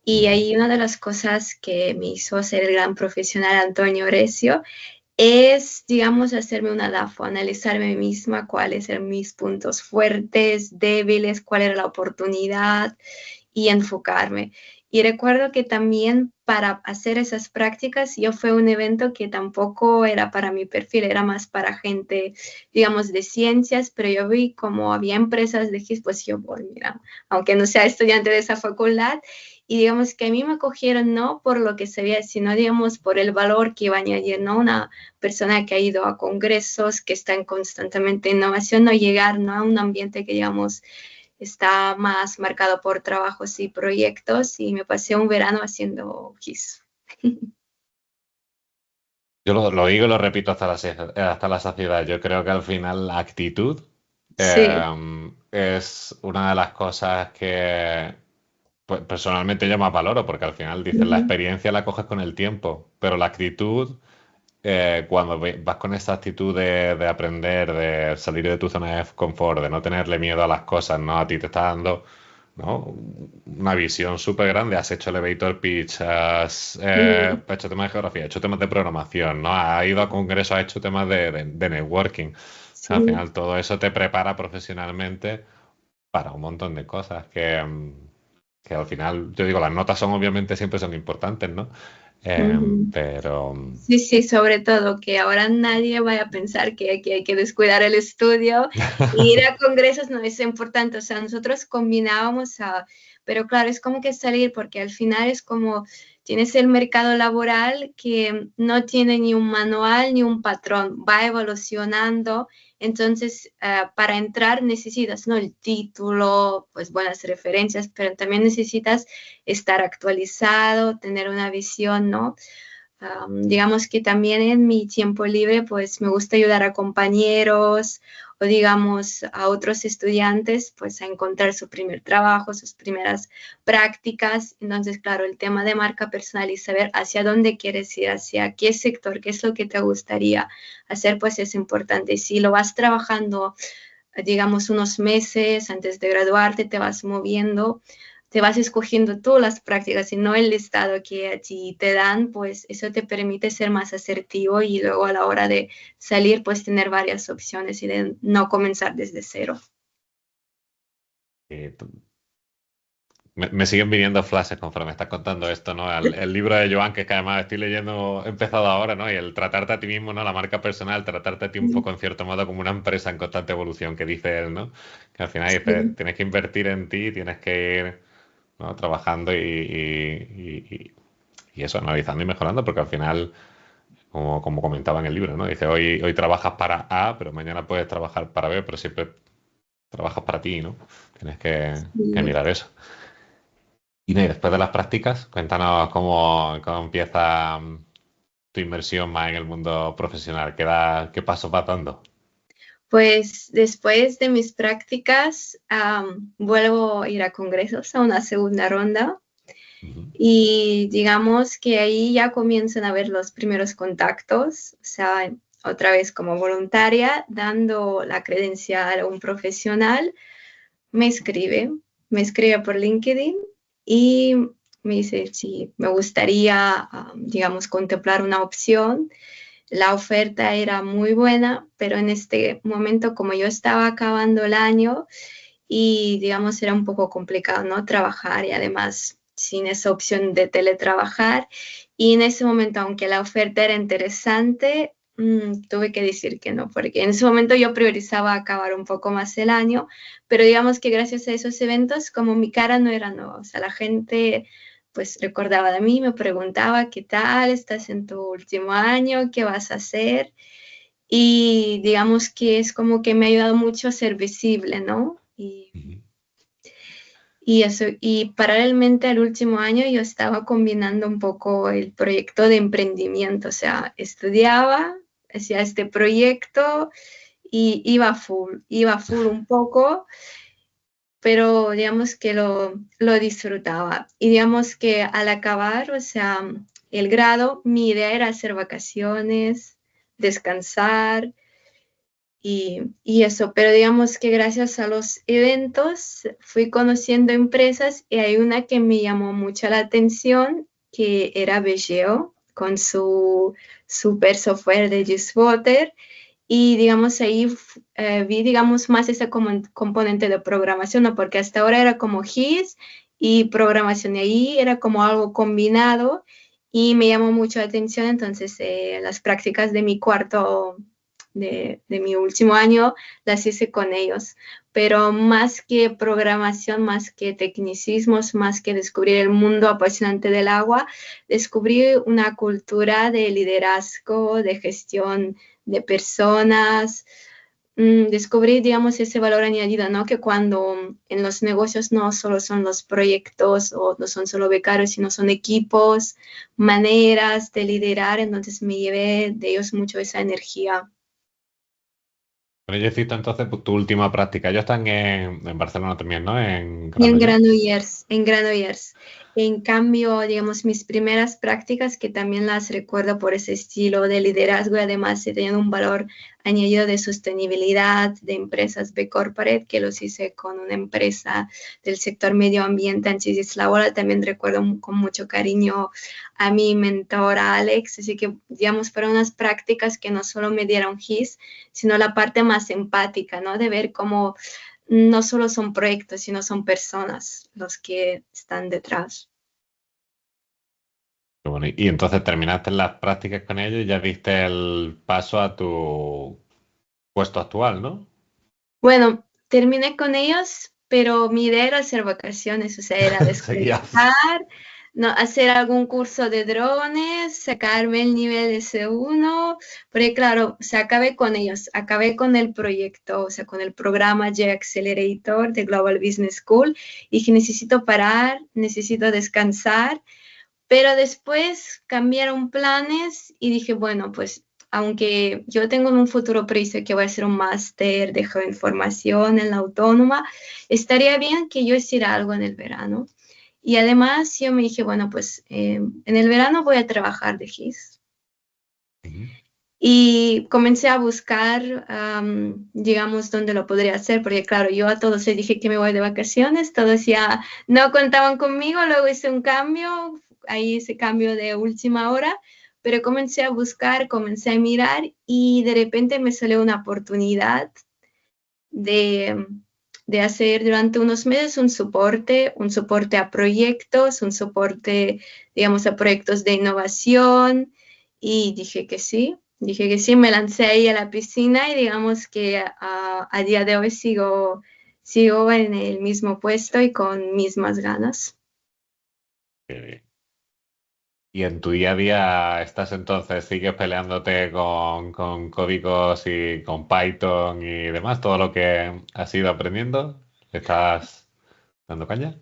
Y Mm. ahí una de las cosas que me hizo ser el gran profesional Antonio Orecio es, digamos, hacerme una DAFO, analizarme a mí misma cuáles eran mis puntos fuertes, débiles, cuál era la oportunidad y enfocarme. Y recuerdo que también para hacer esas prácticas, yo fue un evento que tampoco era para mi perfil, era más para gente, digamos, de ciencias, pero yo vi como había empresas de GIS, pues yo voy, mira, aunque no sea estudiante de esa facultad, y digamos que a mí me cogieron no por lo que se veía, sino digamos por el valor que iba a añadir, ¿no? Una persona que ha ido a congresos, que está en constantemente innovación, no llegar, ¿no? A un ambiente que digamos está más marcado por trabajos y proyectos y me pasé un verano haciendo GIS. Yo lo digo y lo repito hasta la saciedad. Yo creo que al final la actitud Sí. es una de las cosas que pues, personalmente yo más valoro, porque al final dices, la Ujú. experiencia la coges con el tiempo, pero la actitud, cuando vas con esa actitud de aprender, de salir de tu zona de confort, de no tenerle miedo a las cosas, ¿no? A ti te está dando, ¿no? Una visión súper grande. Has hecho elevator pitch, has Sí. hecho temas de geografía, has hecho temas de programación, ¿no? Has ido a congresos, has hecho temas de networking. O sea, al Sí. final todo eso te prepara profesionalmente para un montón de cosas que al final, yo digo, las notas son obviamente siempre son importantes, ¿no? Ujú. Pero Sí, sí, sobre todo que ahora nadie vaya a pensar que hay que descuidar el estudio. Ir a congresos no es importante, o sea, nosotros combinábamos pero claro, es como que salir porque al final es como tienes el mercado laboral que no tiene ni un manual ni un patrón, va evolucionando, entonces para entrar necesitas, ¿no? El título, pues buenas referencias, pero también necesitas estar actualizado, tener una visión, ¿no? digamos que también en mi tiempo libre, pues me gusta ayudar a compañeros o digamos a otros estudiantes, pues a encontrar su primer trabajo, sus primeras prácticas. Entonces, claro, el tema de marca personal y saber hacia dónde quieres ir, hacia qué sector, qué es lo que te gustaría hacer, pues es importante. Si lo vas trabajando, digamos, unos meses antes de graduarte, te vas moviendo, te vas escogiendo tú las prácticas y no el listado que a ti te dan, pues eso te permite ser más asertivo y luego a la hora de salir, pues tener varias opciones y de no comenzar desde cero. Eh, me siguen viniendo flashes conforme estás contando esto, ¿no? El libro de Joan, que es que además estoy leyendo, he empezado ahora, ¿no? Y el tratarte a ti mismo, ¿no? La marca personal, tratarte a ti un poco en cierto modo como una empresa en constante evolución, que dice él, ¿no? Que al final dice, Sí, tienes que invertir en ti, tienes que ir, ¿no? Trabajando y eso, analizando y mejorando, porque al final, como comentaba en el libro, ¿no? Dice, hoy trabajas para A, pero mañana puedes trabajar para B, pero siempre trabajas para ti, ¿no? Tienes que sí. mirar eso. Y no, y después de las prácticas, cuéntanos cómo empieza tu inmersión más en el mundo profesional, qué pasos vas dando. Pues después de mis prácticas, vuelvo a ir a congresos, a una segunda ronda. Ujú. Y digamos que ahí ya comienzan a ver los primeros contactos, o sea, otra vez como voluntaria, dando la credencial a un profesional, me escribe, me escribe por LinkedIn y me dice si me gustaría, digamos, contemplar una opción. La oferta era muy buena, pero en este momento, como yo estaba acabando el año y, digamos, era un poco complicado, ¿no? Trabajar y además sin esa opción de teletrabajar. Y en ese momento, aunque la oferta era interesante, tuve que decir que no, porque en ese momento yo priorizaba acabar un poco más el año, pero digamos que gracias a esos eventos, como mi cara no era nueva, o sea, la gente pues recordaba de mí, me preguntaba qué tal, estás en tu último año, qué vas a hacer. Y digamos que es como que me ha ayudado mucho a ser visible, ¿no? Ujú. Y eso, y paralelamente al último año yo estaba combinando un poco el proyecto de emprendimiento, o sea, estudiaba, hacía este proyecto y iba full un poco, pero digamos que lo disfrutaba. Y digamos que al acabar, o sea, el grado, mi idea era hacer vacaciones, descansar y eso, pero digamos que gracias a los eventos fui conociendo empresas y hay una que me llamó mucho la atención, que era Vegeo, con su super software de Water y digamos ahí vi digamos más ese componente de programación, ¿no? Porque hasta ahora era como GIS y programación y ahí era como algo combinado y me llamó mucho la atención, entonces las prácticas de mi cuarto, de mi último año, las hice con ellos, pero más que programación, más que tecnicismos, más que descubrir el mundo apasionante del agua, descubrí una cultura de liderazgo, de gestión de personas, descubrí, digamos, ese valor añadido, ¿no? Que cuando en los negocios no solo son los proyectos o no son solo becarios, sino son equipos, maneras de liderar, entonces me llevé de ellos mucho esa energía. Pero yo hiciste entonces pues, tu última práctica. Ellos están en Barcelona también, ¿no? En Y en Granollers. Granollers, en Granollers. En cambio, digamos, mis primeras prácticas, que también las recuerdo por ese estilo de liderazgo y además tenían un valor añadido de sostenibilidad, de empresas B Corporate, que los hice con una empresa del sector medio ambiente, Anchisis Laboral. También recuerdo con mucho cariño a mi mentor Alex, así que, digamos, fueron unas prácticas que no solo me dieron GIS, sino la parte más empática, ¿no? De ver cómo no solo son proyectos, sino son personas los que están detrás. Qué bueno. Y entonces terminaste las prácticas con ellos y ya diste el paso a tu puesto actual, ¿no? Bueno, terminé con ellos, pero mi idea era hacer vacaciones, o sea, era Seguía. desconectar, no, hacer algún curso de drones, sacarme el nivel S1, porque claro, o sea, acabé con ellos, acabé con el proyecto, o sea, con el programa J Accelerator de Global Business School, y dije, necesito parar, necesito descansar, Pero después cambiaron planes y dije, bueno, pues aunque yo tengo en un futuro previsto que voy a hacer un máster de geoinformación en la Autónoma, estaría bien que yo hiciera algo en el verano. Y además yo me dije, bueno, pues en el verano voy a trabajar de GIS. Ujú. Y comencé a buscar, digamos, dónde lo podría hacer, porque claro, yo a todos les dije que me voy de vacaciones, todos ya no contaban conmigo, luego hice un cambio, ahí ese cambio de última hora, pero comencé a buscar, comencé a mirar y de repente me salió una oportunidad de, de hacer durante unos meses un soporte a proyectos, un soporte, digamos, a proyectos de innovación y dije que sí, me lancé ahí a la piscina y digamos que a día de hoy sigo en el mismo puesto y con mismas ganas. Qué bien. Y en tu día a día estás entonces, sigues peleándote con códigos y con Python y demás, todo lo que has ido aprendiendo, ¿le estás dando caña?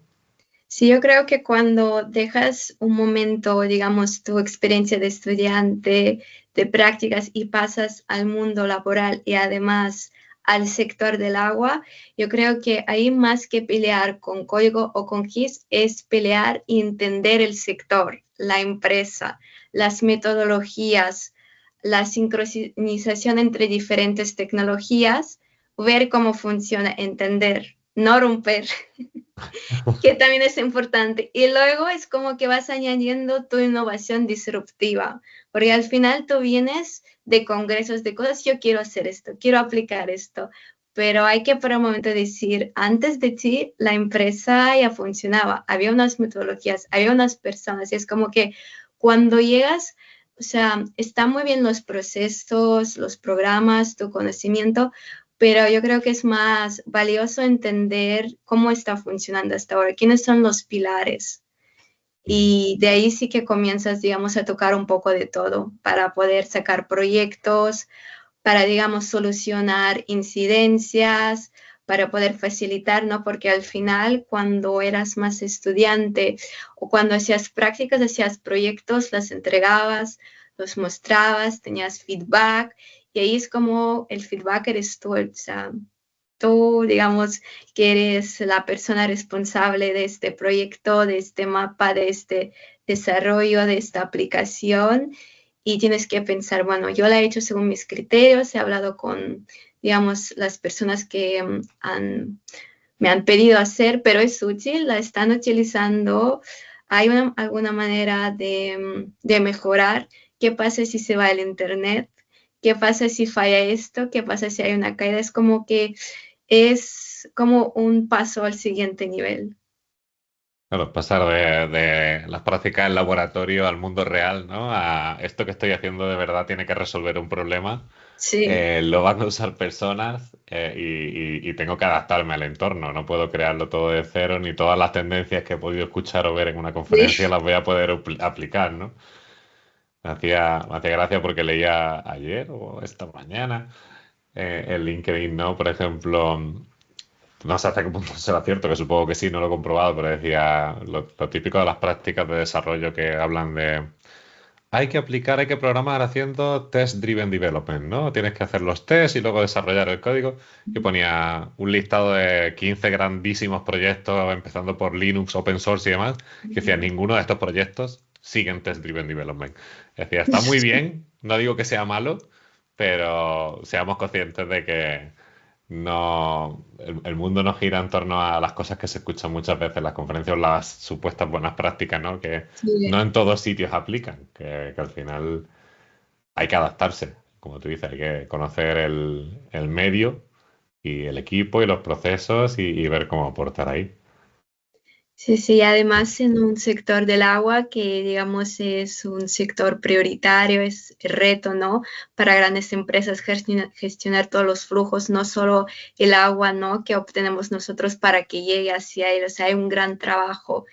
Sí, yo creo que cuando dejas un momento, digamos, tu experiencia de estudiante, de prácticas y pasas al mundo laboral y además al sector del agua, yo creo que ahí más que pelear con código o con GIS es pelear y entender el sector, la empresa, las metodologías, la sincronización entre diferentes tecnologías, ver cómo funciona, entender, no romper. Que también es importante. Y luego es como que vas añadiendo tu innovación disruptiva, porque al final tú vienes de congresos, de cosas, yo quiero hacer esto, quiero aplicar esto, pero hay que por un momento decir, antes de ti la empresa ya funcionaba, había unas metodologías, había unas personas, y es como que cuando llegas, o sea, están muy bien los procesos, los programas, tu conocimiento, pero yo creo que es más valioso entender cómo está funcionando hasta ahora, quiénes son los pilares. Ujú. Y de ahí sí que comienzas, digamos, a tocar un poco de todo para poder sacar proyectos, para, digamos, solucionar incidencias, para poder facilitar, ¿no? Porque al final, cuando eras más estudiante o cuando hacías prácticas, hacías proyectos, las entregabas, los mostrabas, tenías feedback, y ahí es como el feedback eres tú, o sea, tú, digamos, que eres la persona responsable de este proyecto, de este mapa, de este desarrollo, de esta aplicación, y tienes que pensar, bueno, yo la he hecho según mis criterios, he hablado con, digamos, las personas que me han pedido hacer, pero es útil, la están utilizando, hay alguna manera de mejorar. ¿Qué pasa si se va el internet? ¿Qué pasa si falla esto? ¿Qué pasa si hay una caída? Es como que es como un paso al siguiente nivel. Claro, pasar de las prácticas en laboratorio al mundo real, ¿no? A esto que estoy haciendo de verdad tiene que resolver un problema, Sí, lo van a usar personas y tengo que adaptarme al entorno, no puedo crearlo todo de cero, ni todas las tendencias que he podido escuchar o ver en una conferencia sí. las voy a poder aplicar, ¿no? Me hacía gracia porque leía ayer o esta mañana en LinkedIn, ¿no? Por ejemplo, no sé hasta qué punto será cierto, que supongo que sí, no lo he comprobado, pero decía lo típico de las prácticas de desarrollo que hablan de hay que programar haciendo test-driven development, ¿no? Tienes que hacer los tests y luego desarrollar el código. Y ponía un listado de 15 grandísimos proyectos, empezando por Linux, open source y demás, que decía, ninguno de estos proyectos siguen test-driven development. Decía, está muy bien, no digo que sea malo, pero seamos conscientes de que no, el mundo no gira en torno a las cosas que se escuchan muchas veces en las conferencias, las supuestas buenas prácticas, ¿no? Que no Sí. en todos sitios aplican, que al final hay que adaptarse, como tú dices, hay que conocer el medio y el equipo y los procesos y ver cómo aportar ahí. Sí, sí, además en un sector del agua que digamos es un sector prioritario, es reto, ¿no? Para grandes empresas gestionar todos los flujos, no solo el agua, ¿no? Que obtenemos nosotros para que llegue hacia ellos. O sea, hay un gran trabajo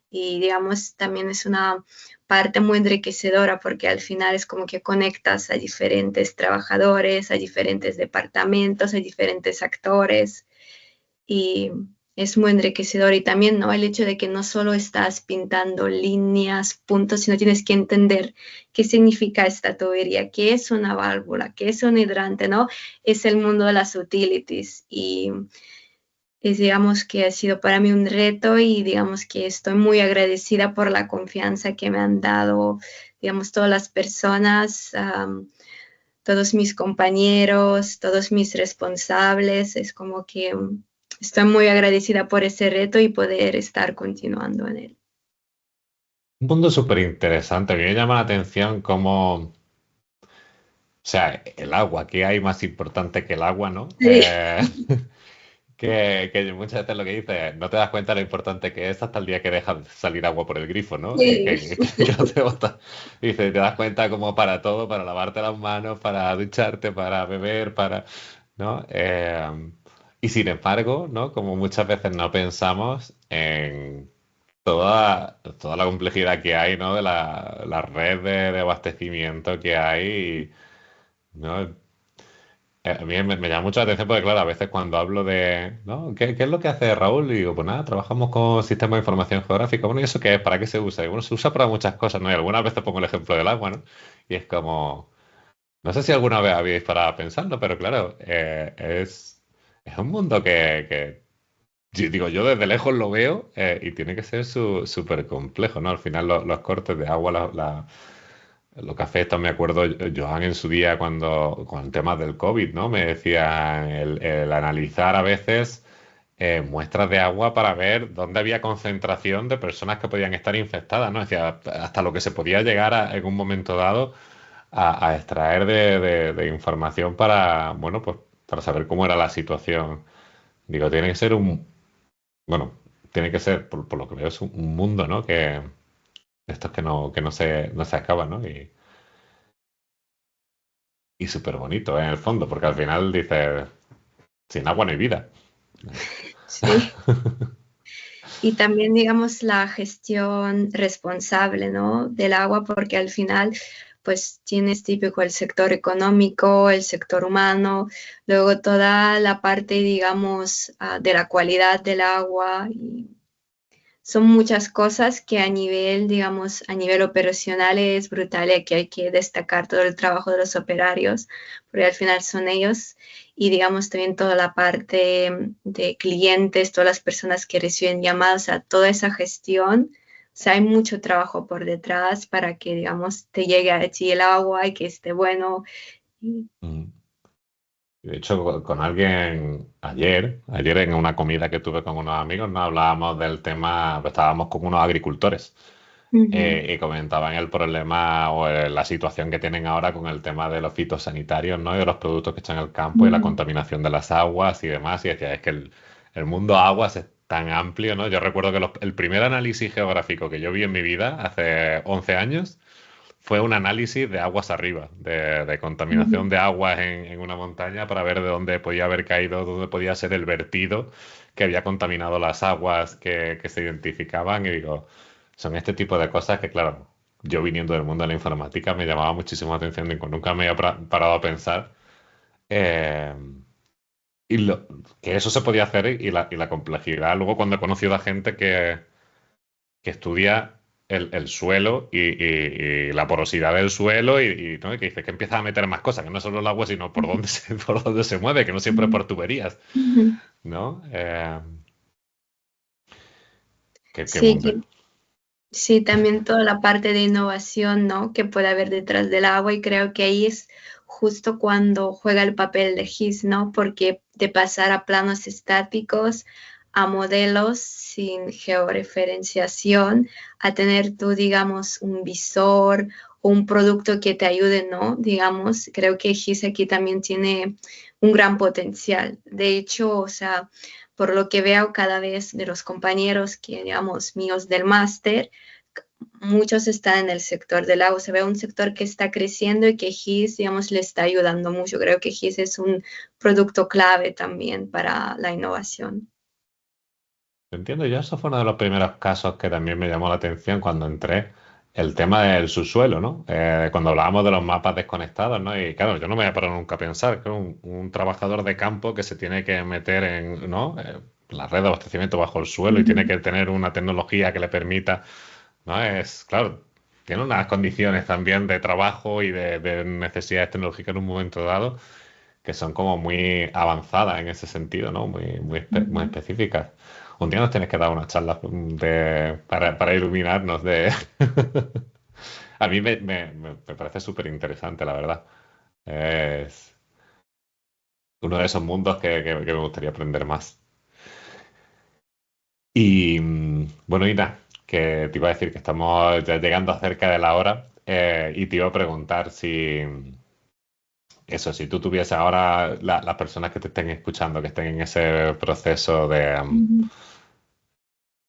y digamos también es una parte muy enriquecedora porque al final es como que conectas a diferentes trabajadores, a diferentes departamentos, a diferentes actores y, es muy enriquecedor y también, ¿no? El hecho de que no solo estás pintando líneas, puntos, sino tienes que entender qué significa esta tubería, qué es una válvula, qué es un hidrante, ¿no? Es el mundo de las utilities y es, digamos que ha sido para mí un reto y digamos que estoy muy agradecida por la confianza que me han dado, digamos, todas las personas, todos mis compañeros, todos mis responsables. Es como que estoy muy agradecida por ese reto y poder estar continuando en él. Un mundo súper interesante. A mí me llama la atención cómo, o sea, el agua, ¿qué hay más importante que el agua, no? Sí, Que muchas veces lo que dices, no te das cuenta de lo importante que es hasta el día que deja de salir agua por el grifo, ¿no? sí, Que no te bota. Dice, te das cuenta como para todo, para lavarte las manos, para ducharte, para beber, para, ¿no? Y sin embargo, ¿no? Como muchas veces no pensamos en toda la complejidad que hay, ¿no? De la red de abastecimiento que hay, ¿no? A mí me llama mucho la atención porque, claro, a veces cuando hablo de, ¿no? ¿Qué es lo que hace Raúl? Y digo, pues nada, trabajamos con sistemas de información geográfica. Bueno, ¿y eso qué es? ¿Para qué se usa? Y bueno, se usa para muchas cosas, ¿no? Y algunas veces pongo el ejemplo del agua, ¿no? Y es como, no sé si alguna vez habéis parado a pensarlo, pero claro, es un mundo que digo, yo desde lejos lo veo y tiene que ser súper complejo, ¿no? Al final los cortes de agua, lo que afecta, me acuerdo, Joan en su día cuando, con el tema del COVID, ¿no? Me decía el analizar a veces muestras de agua para ver dónde había concentración de personas que podían estar infectadas, ¿no? Decía, hasta lo que se podía llegar en un momento dado a extraer de información para, bueno, pues para saber cómo era la situación. Digo, tiene que ser bueno, tiene que ser, por lo que veo, es un mundo, ¿no? Que estos que no se acaban, ¿no? Y súper bonito, en el fondo, porque al final dices, sin agua no hay vida. sí. Y también, digamos, la gestión responsable, ¿no? Del agua, porque al final, pues tienes típico el sector económico, el sector humano, luego toda la parte, digamos, de la cualidad del agua. Y son muchas cosas que a nivel, digamos, a nivel operacional es brutal y aquí hay que destacar todo el trabajo de los operarios, porque al final son ellos y digamos también toda la parte de clientes, todas las personas que reciben llamadas, a toda esa gestión. O sea, hay mucho trabajo por detrás para que, digamos, te llegue a ti el agua y que esté bueno. Y, Mm. De hecho, con alguien ayer en una comida que tuve con unos amigos, nos hablábamos del tema, pues, estábamos con unos agricultores ujú, y comentaban el problema o la situación que tienen ahora con el tema de los fitosanitarios, ¿no? Y de los productos que echan al campo y la ujú, contaminación de las aguas y demás. Y decía, es que el mundo aguas es tan amplio, ¿no? Yo recuerdo que el primer análisis geográfico que yo vi en mi vida, hace 11 años, fue un análisis de aguas arriba, de contaminación ujú, de aguas en una montaña para ver de dónde podía haber caído, dónde podía ser el vertido que había contaminado las aguas que se identificaban. Y digo, son este tipo de cosas que, claro, yo viniendo del mundo de la informática me llamaba muchísimo la atención, digo, nunca me había parado a pensar eh, que eso se podía hacer y la complejidad. Luego cuando he conocido a gente que estudia el suelo y la porosidad del suelo ¿no? Y que dice que empieza a meter más cosas, que no solo el agua, sino por dónde por dónde se mueve, que no siempre es ujú, por tuberías, ujú. ¿no? ¿Qué Sí, mundo? sí, también toda la parte de innovación, ¿no? Que puede haber detrás del agua y creo que ahí es justo cuando juega el papel de GIS, ¿no? Porque de pasar a planos estáticos a modelos sin georreferenciación, a tener tú, digamos, un visor o un producto que te ayude, ¿no? Digamos, creo que GIS aquí también tiene un gran potencial. De hecho, o sea, por lo que veo cada vez de los compañeros que, digamos, míos del máster, muchos están en el sector del agua. Se ve un sector que está creciendo y que GIS, digamos, le está ayudando mucho. Creo que GIS es un producto clave también para la innovación. Entiendo, yo eso fue uno de los primeros casos que también me llamó la atención cuando entré, el tema del subsuelo, ¿no? Cuando hablábamos de los mapas desconectados, ¿no? Y claro, yo no me voy a parar nunca a pensar que un trabajador de campo que se tiene que meter en, ¿no? la red de abastecimiento bajo el suelo y tiene que tener una tecnología que le permita, ¿no? Es, claro, tiene unas condiciones también de trabajo y de necesidades tecnológicas en un momento dado que son como muy avanzadas en ese sentido, ¿no? Muy específicas. Un día nos tienes que dar una charla para iluminarnos de... A mí me parece súper interesante, la verdad. Es uno de esos mundos que me gustaría aprender más. Y bueno, Ina, que te iba a decir que estamos ya llegando cerca de la hora y te iba a preguntar si, eso, si tú tuvieses ahora las personas que te estén escuchando, que estén en ese proceso Ujú.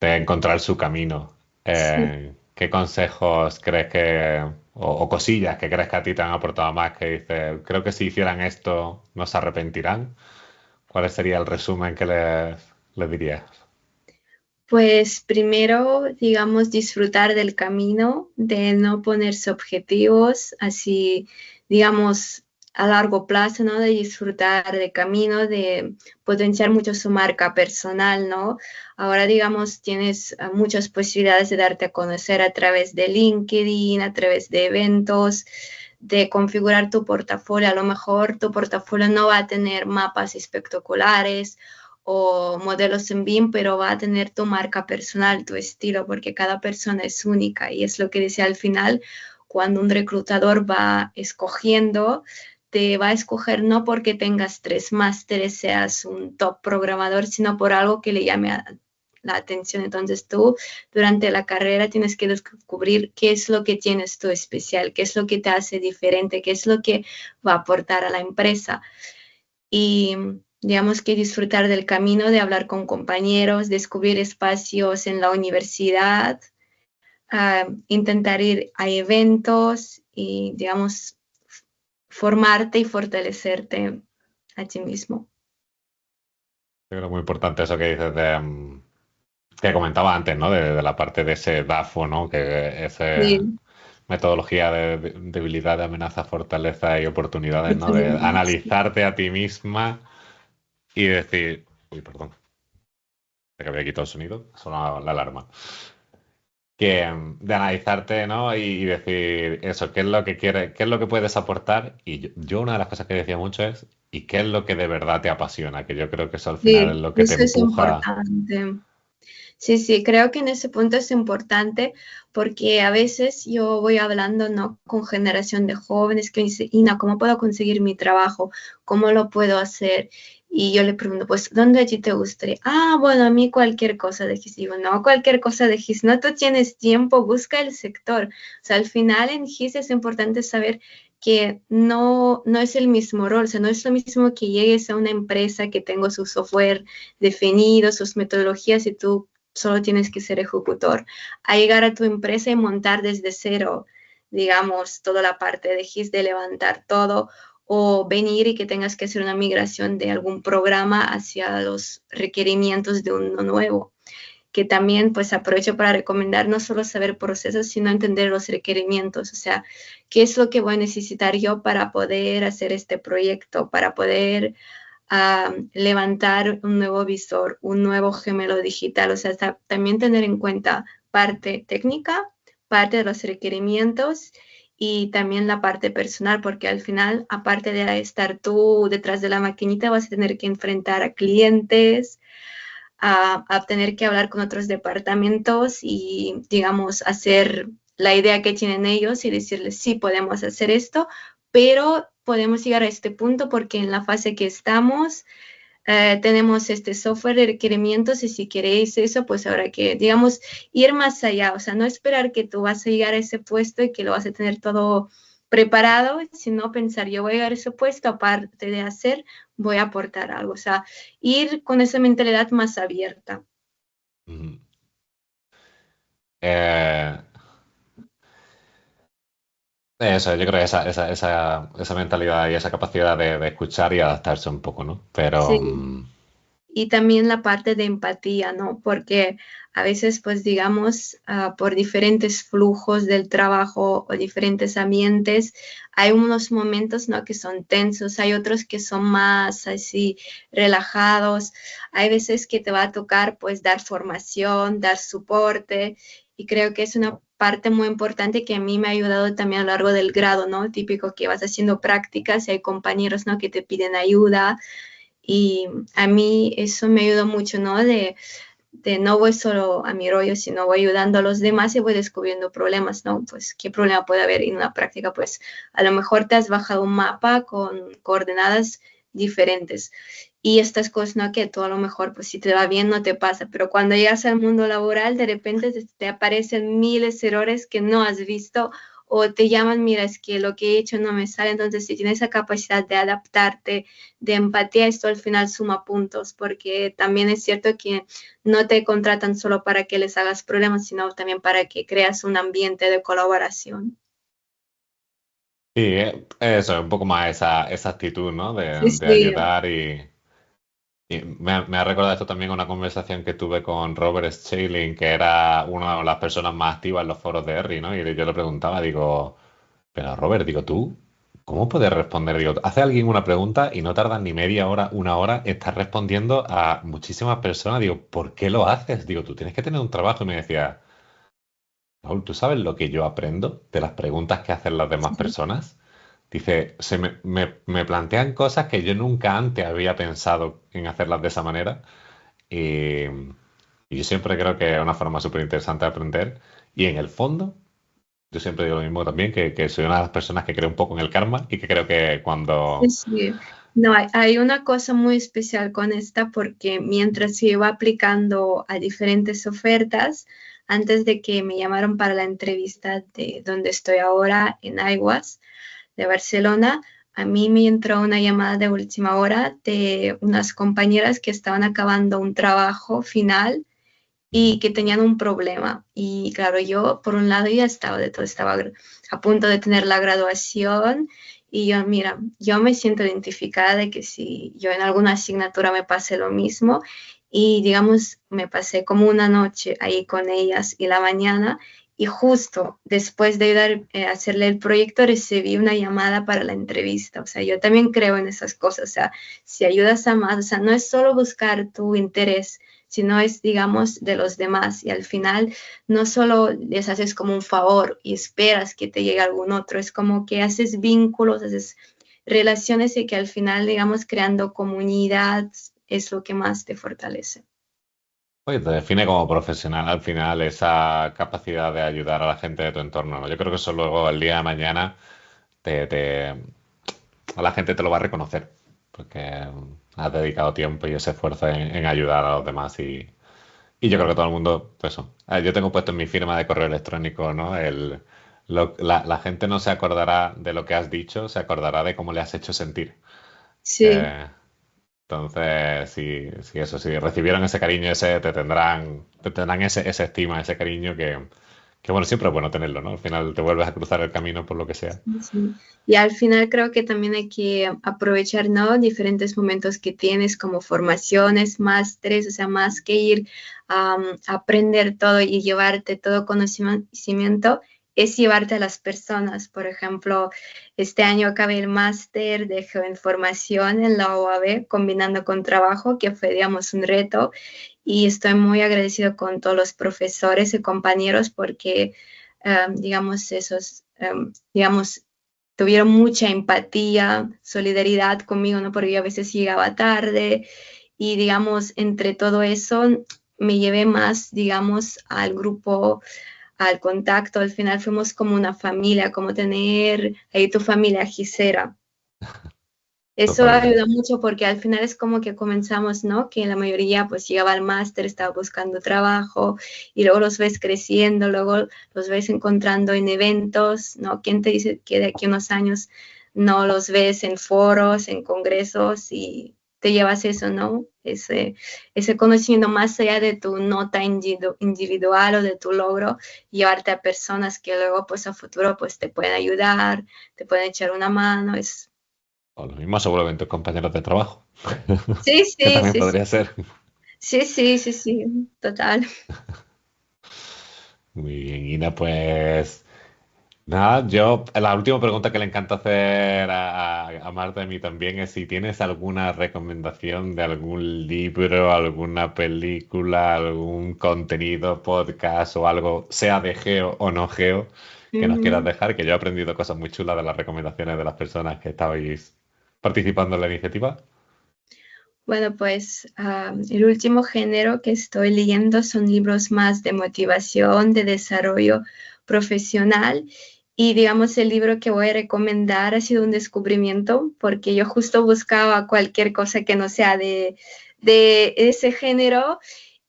de encontrar su camino, Sí. ¿qué consejos crees o cosillas que crees que a ti te han aportado más, que dices, creo que si hicieran esto no se arrepentirán? ¿Cuál sería el resumen que les dirías? Pues primero, digamos, disfrutar del camino, de no ponerse objetivos, así, digamos, a largo plazo, ¿no? De disfrutar del camino, de potenciar mucho su marca personal, ¿no? Ahora, digamos, tienes muchas posibilidades de darte a conocer a través de LinkedIn, a través de eventos, de configurar tu portafolio. A lo mejor tu portafolio no va a tener mapas espectaculares o modelos en BIM, pero va a tener tu marca personal, tu estilo, porque cada persona es única y es lo que decía al final, cuando un reclutador va escogiendo, te va a escoger no porque tengas 3 másteres, seas un top programador, sino por algo que le llame la atención. Entonces tú durante la carrera tienes que descubrir qué es lo que tienes tú especial, qué es lo que te hace diferente, qué es lo que va a aportar a la empresa y digamos que disfrutar del camino, de hablar con compañeros, descubrir espacios en la universidad, intentar ir a eventos y, digamos, formarte y fortalecerte a ti mismo. Yo creo muy importante eso que dices que comentaba antes, ¿no? De la parte de ese DAFO, ¿no? Que es Sí, metodología de debilidad, de amenaza, fortaleza y oportunidades, ¿no? De oportunidades. analizarte a ti misma y decir, uy, perdón, que había quitado el sonido, sonaba la alarma. Que de analizarte, ¿no? Y decir eso, qué es lo que quieres, qué es lo que puedes aportar. Y yo una de las cosas que decía mucho es, ¿y qué es lo que de verdad te apasiona? Que yo creo que eso al final es Sí, lo que te eso es empuja. importante. Sí, sí, creo que en ese punto es importante porque a veces yo voy hablando, ¿no? Con generación de jóvenes que me dicen, Ina, ¿cómo puedo conseguir mi trabajo? ¿Cómo lo puedo hacer? Y yo le pregunto, pues, ¿dónde a ti te gustaría? Ah, bueno, a mí cualquier cosa de GIS. Digo, no, cualquier cosa de GIS. No, tú tienes tiempo, busca el sector. O sea, al final en GIS es importante saber que no es el mismo rol, o sea, no es lo mismo que llegues a una empresa que tenga su software definido, sus metodologías y tú solo tienes que ser ejecutor, a llegar a tu empresa y montar desde cero, digamos, toda la parte de GIS, de levantar todo, o venir y que tengas que hacer una migración de algún programa hacia los requerimientos de uno nuevo, que también pues aprovecho para recomendar no solo saber procesos, sino entender los requerimientos, o sea, qué es lo que voy a necesitar yo para poder hacer este proyecto, para poder levantar un nuevo visor, un nuevo gemelo digital, o sea, también tener en cuenta parte técnica, parte de los requerimientos y también la parte personal, porque al final, aparte de estar tú detrás de la maquinita, vas a tener que enfrentar a clientes, a tener que hablar con otros departamentos y, digamos, hacer la idea que tienen ellos y decirles, sí, podemos hacer esto, pero podemos llegar a este punto porque en la fase que estamos tenemos este software de requerimientos y si queréis eso, pues habrá que, digamos, ir más allá, o sea, no esperar que tú vas a llegar a ese puesto y que lo vas a tener todo preparado, sino pensar, yo voy a llegar a ese puesto, aparte de hacer, voy a aportar algo, o sea, ir con esa mentalidad más abierta. Mm. Eh, Eso, yo creo que esa mentalidad y esa capacidad de escuchar y adaptarse un poco, ¿no? Pero, Sí, y también la parte de empatía, ¿no? Porque a veces, pues digamos, por diferentes flujos del trabajo o diferentes ambientes, hay unos momentos, ¿no? Que son tensos, hay otros que son más así relajados, hay veces que te va a tocar, pues, dar formación, dar soporte, y creo que es una parte muy importante que a mí me ha ayudado también a lo largo del grado, ¿no? Típico que vas haciendo prácticas y hay compañeros, ¿no? Que te piden ayuda y a mí eso me ayudó mucho, ¿no? De no voy solo a mi rollo, sino voy ayudando a los demás y voy descubriendo problemas, ¿no? Pues qué problema puede haber en una práctica, pues a lo mejor te has bajado un mapa con coordenadas diferentes y estas cosas, ¿no? Que tú a lo mejor, pues si te va bien no te pasa, pero cuando llegas al mundo laboral, de repente te aparecen miles de errores que no has visto o te llaman, mira, es que lo que he hecho no me sale, entonces si tienes esa capacidad de adaptarte, de empatía, esto al final suma puntos, porque también es cierto que no te contratan solo para que les hagas problemas, sino también para que creas un ambiente de colaboración. Sí, eso, un poco más esa actitud, ¿no? Sí, De sí, ayudar y me ha recordado esto también una conversación que tuve con Robert Schalin, que era una de las personas más activas en los foros de R, ¿no? Y yo le preguntaba, digo, pero Robert, digo, tú, ¿cómo puedes responder? Digo, hace alguien una pregunta y no tardas ni media hora, una hora, estás respondiendo a muchísimas personas. Digo, ¿por qué lo haces? Digo, tú tienes que tener un trabajo. Y me decía, Raúl, ¿tú sabes lo que yo aprendo de las preguntas que hacen las demás sí, personas? Dice, me plantean cosas que yo nunca antes había pensado en hacerlas de esa manera. Y, y yo siempre creo que es una forma súper interesante de aprender. Y en el fondo, yo siempre digo lo mismo también, que soy una de las personas que creo un poco en el karma y que creo que sí, cuando... sí. No, hay una cosa muy especial con esta porque mientras yo iba aplicando a diferentes ofertas, antes de que me llamaron para la entrevista de donde estoy ahora en Aiguas, de Barcelona, a mí me entró una llamada de última hora de unas compañeras que estaban acabando un trabajo final y que tenían un problema. Y claro, yo por un lado ya estaba de todo, estaba a punto de tener la graduación y yo, mira, yo me siento identificada de que si yo en alguna asignatura me pase lo mismo y digamos, me pasé como una noche ahí con ellas y la mañana. Y justo después de ayudar a hacerle el proyecto, recibí una llamada para la entrevista. O sea, yo también creo en esas cosas. O sea, si ayudas a más, o sea, no es solo buscar tu interés, sino es, digamos, de los demás. Y al final no solo les haces como un favor y esperas que te llegue algún otro, es como que haces vínculos, haces relaciones y que al final, digamos, creando comunidad es lo que más te fortalece. Oye, te define como profesional al final esa capacidad de ayudar a la gente de tu entorno, ¿no? Yo creo que eso luego el día de mañana te, te- a la gente te lo va a reconocer, porque has dedicado tiempo y ese esfuerzo en ayudar a los demás y yo creo que todo el mundo, pues eso. Yo tengo puesto en mi firma de correo electrónico, ¿no? La gente no se acordará de lo que has dicho, se acordará de cómo le has hecho sentir. Sí. Eh, entonces, sí, eso, si recibieron ese cariño, te tendrán ese estima, ese cariño que, bueno, siempre es bueno tenerlo, ¿no? Al final te vuelves a cruzar el camino por lo que sea. Sí. Y al final creo que también hay que aprovechar, ¿no? Diferentes momentos que tienes como formaciones, másteres, o sea, más que ir a aprender todo y llevarte todo conocimiento, es llevarte a las personas. Por ejemplo, este año acabé el máster de geoinformación en la UAB, combinando con trabajo, que fue, digamos, un reto. Y estoy muy agradecido con todos los profesores y compañeros porque digamos, digamos, tuvieron mucha empatía, solidaridad conmigo, ¿no? Porque yo a veces llegaba tarde y, digamos, entre todo eso me llevé más, digamos, al grupo, al contacto. Al final fuimos como una familia, como tener ahí tu familia Gisera. Eso ayuda Totalmente. mucho porque al final es como que comenzamos, ¿no? Que la mayoría pues llegaba al máster, estaba buscando trabajo y luego los ves creciendo, luego los ves encontrando en eventos, ¿no? ¿Quién te dice que de aquí a unos años no los ves en foros, en congresos y te llevas eso, ¿no? Ese conocimiento más allá de tu nota individual o de tu logro, llevarte a personas que luego pues a futuro pues te pueden ayudar, te pueden echar una mano, es O lo mismo seguramente tus compañeros de trabajo. Sí, Que sí, también sí, sí. podría ser. Sí, sí, sí, sí, total. Muy bien, Ina, pues nada, yo la última pregunta que le encanta hacer a Marta y a mí también es si tienes alguna recomendación de algún libro, alguna película, algún contenido, podcast o algo, sea de geo o no geo, que nos quieras Ujú. dejar, que yo he aprendido cosas muy chulas de las recomendaciones de las personas que estabais participando en la iniciativa. Bueno, pues el último género que estoy leyendo son libros más de motivación, de desarrollo profesional. Y digamos, el libro que voy a recomendar ha sido un descubrimiento porque yo justo buscaba cualquier cosa que no sea de ese género.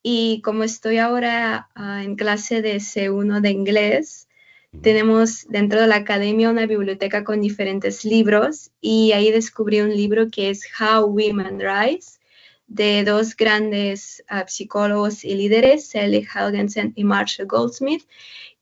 Y como estoy ahora en clase de C1 de inglés, Ujú. tenemos dentro de la academia una biblioteca con diferentes libros y ahí descubrí un libro que es How Women Rise de dos grandes psicólogos y líderes, Sally Helgensen y Marshall Goldsmith,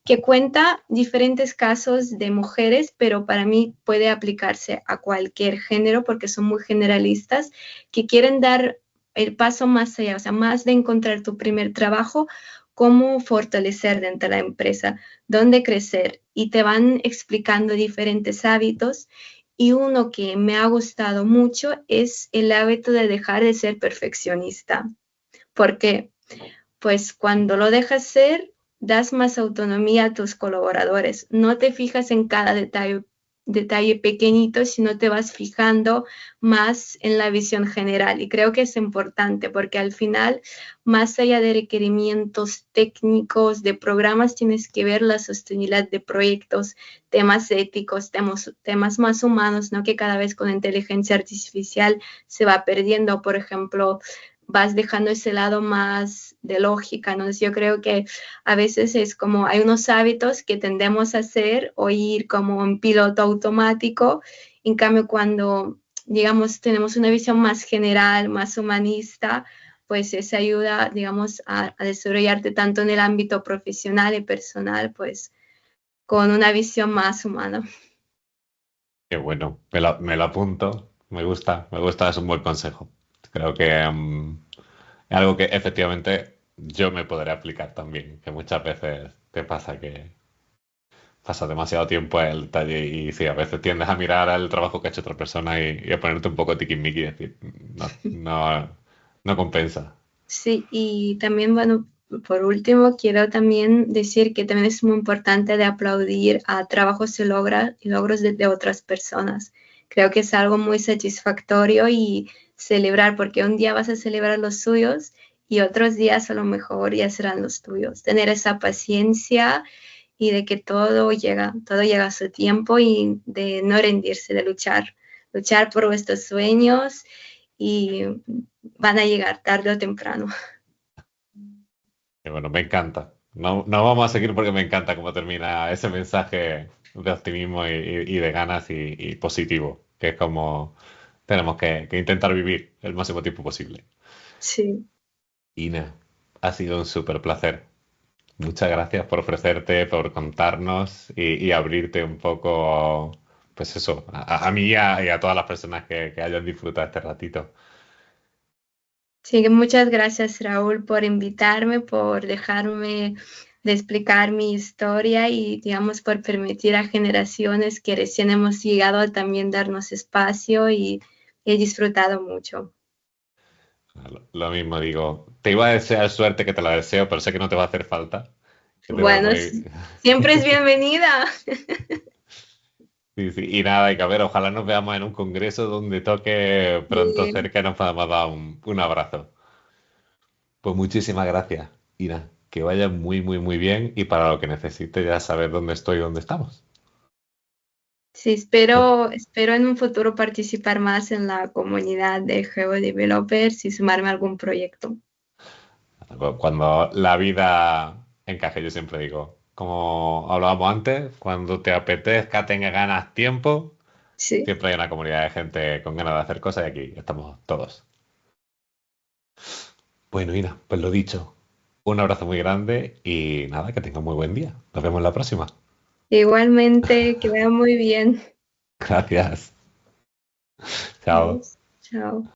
que cuenta diferentes casos de mujeres, pero para mí puede aplicarse a cualquier género porque son muy generalistas, que quieren dar el paso más allá, o sea, más de encontrar tu primer trabajo, cómo fortalecer dentro de la empresa, dónde crecer, y te van explicando diferentes hábitos. Y uno que me ha gustado mucho es el hábito de dejar de ser perfeccionista. ¿Por qué? Pues cuando lo dejas ser, das más autonomía a tus colaboradores. No te fijas en cada detalle pequeñito, sino te vas fijando más en la visión general. Y creo que es importante porque al final, más allá de requerimientos técnicos, de programas, tienes que ver la sostenibilidad de proyectos, temas éticos, temas más humanos, ¿no? Que cada vez con inteligencia artificial se va perdiendo. Por ejemplo, vas dejando ese lado más de lógica, ¿no? Yo creo que a veces es como hay unos hábitos que tendemos a hacer o ir como en piloto automático, en cambio cuando, digamos, tenemos una visión más general, más humanista, pues eso ayuda, digamos, a desarrollarte tanto en el ámbito profesional y personal, pues con una visión más humana. Qué bueno, me lo apunto, me gusta, es un buen consejo. Creo que es algo que efectivamente yo me podré aplicar también, que muchas veces te pasa que pasas demasiado tiempo en el detalle y sí, a veces tiendes a mirar el trabajo que ha hecho otra persona y a ponerte un poco tiquismiqui y decir, no compensa. Sí, y también, bueno, por último, quiero también decir que también es muy importante de aplaudir a trabajos y logros de otras personas. Creo que es algo muy satisfactorio y celebrar, porque un día vas a celebrar los suyos y otros días a lo mejor ya serán los tuyos. Tener esa paciencia y de que todo llega a su tiempo y de no rendirse, de luchar por vuestros sueños y van a llegar tarde o temprano. Y bueno, me encanta. No, no vamos a seguir porque me encanta cómo termina ese mensaje de optimismo y de ganas y positivo, que es como tenemos que intentar vivir el máximo tiempo posible. Sí, Ina, ha sido un súper placer. Muchas gracias por ofrecerte, por contarnos y abrirte un poco, pues eso, a mí y a todas las personas que hayan disfrutado este ratito. sí, muchas gracias Raúl por invitarme, por dejarme de explicar mi historia y digamos por permitir a generaciones que recién hemos llegado a también darnos espacio y he disfrutado mucho. Lo mismo digo, te iba a desear suerte que te la deseo, pero sé que no te va a hacer falta. Que te veo Bueno, muy... siempre es bienvenida. Sí, sí. Y nada, y que a ver, ojalá nos veamos en un congreso donde toque pronto Sí, cerca y nos podamos dar un abrazo. Pues muchísimas gracias, Ina. Que vaya muy, muy, muy bien y para lo que necesites ya sabes dónde estoy y dónde estamos. sí, espero en un futuro participar más en la comunidad de GeoDevelopers y sumarme a algún proyecto. Cuando la vida encaje, yo siempre digo, como hablábamos antes, cuando te apetezca, tengas ganas, tiempo, Sí, siempre hay una comunidad de gente con ganas de hacer cosas y aquí estamos todos. Bueno, Ina, pues lo dicho, un abrazo muy grande y nada, que tenga muy buen día. Nos vemos la próxima. igualmente, que vaya muy bien. Gracias. Chao. Adiós. Chao.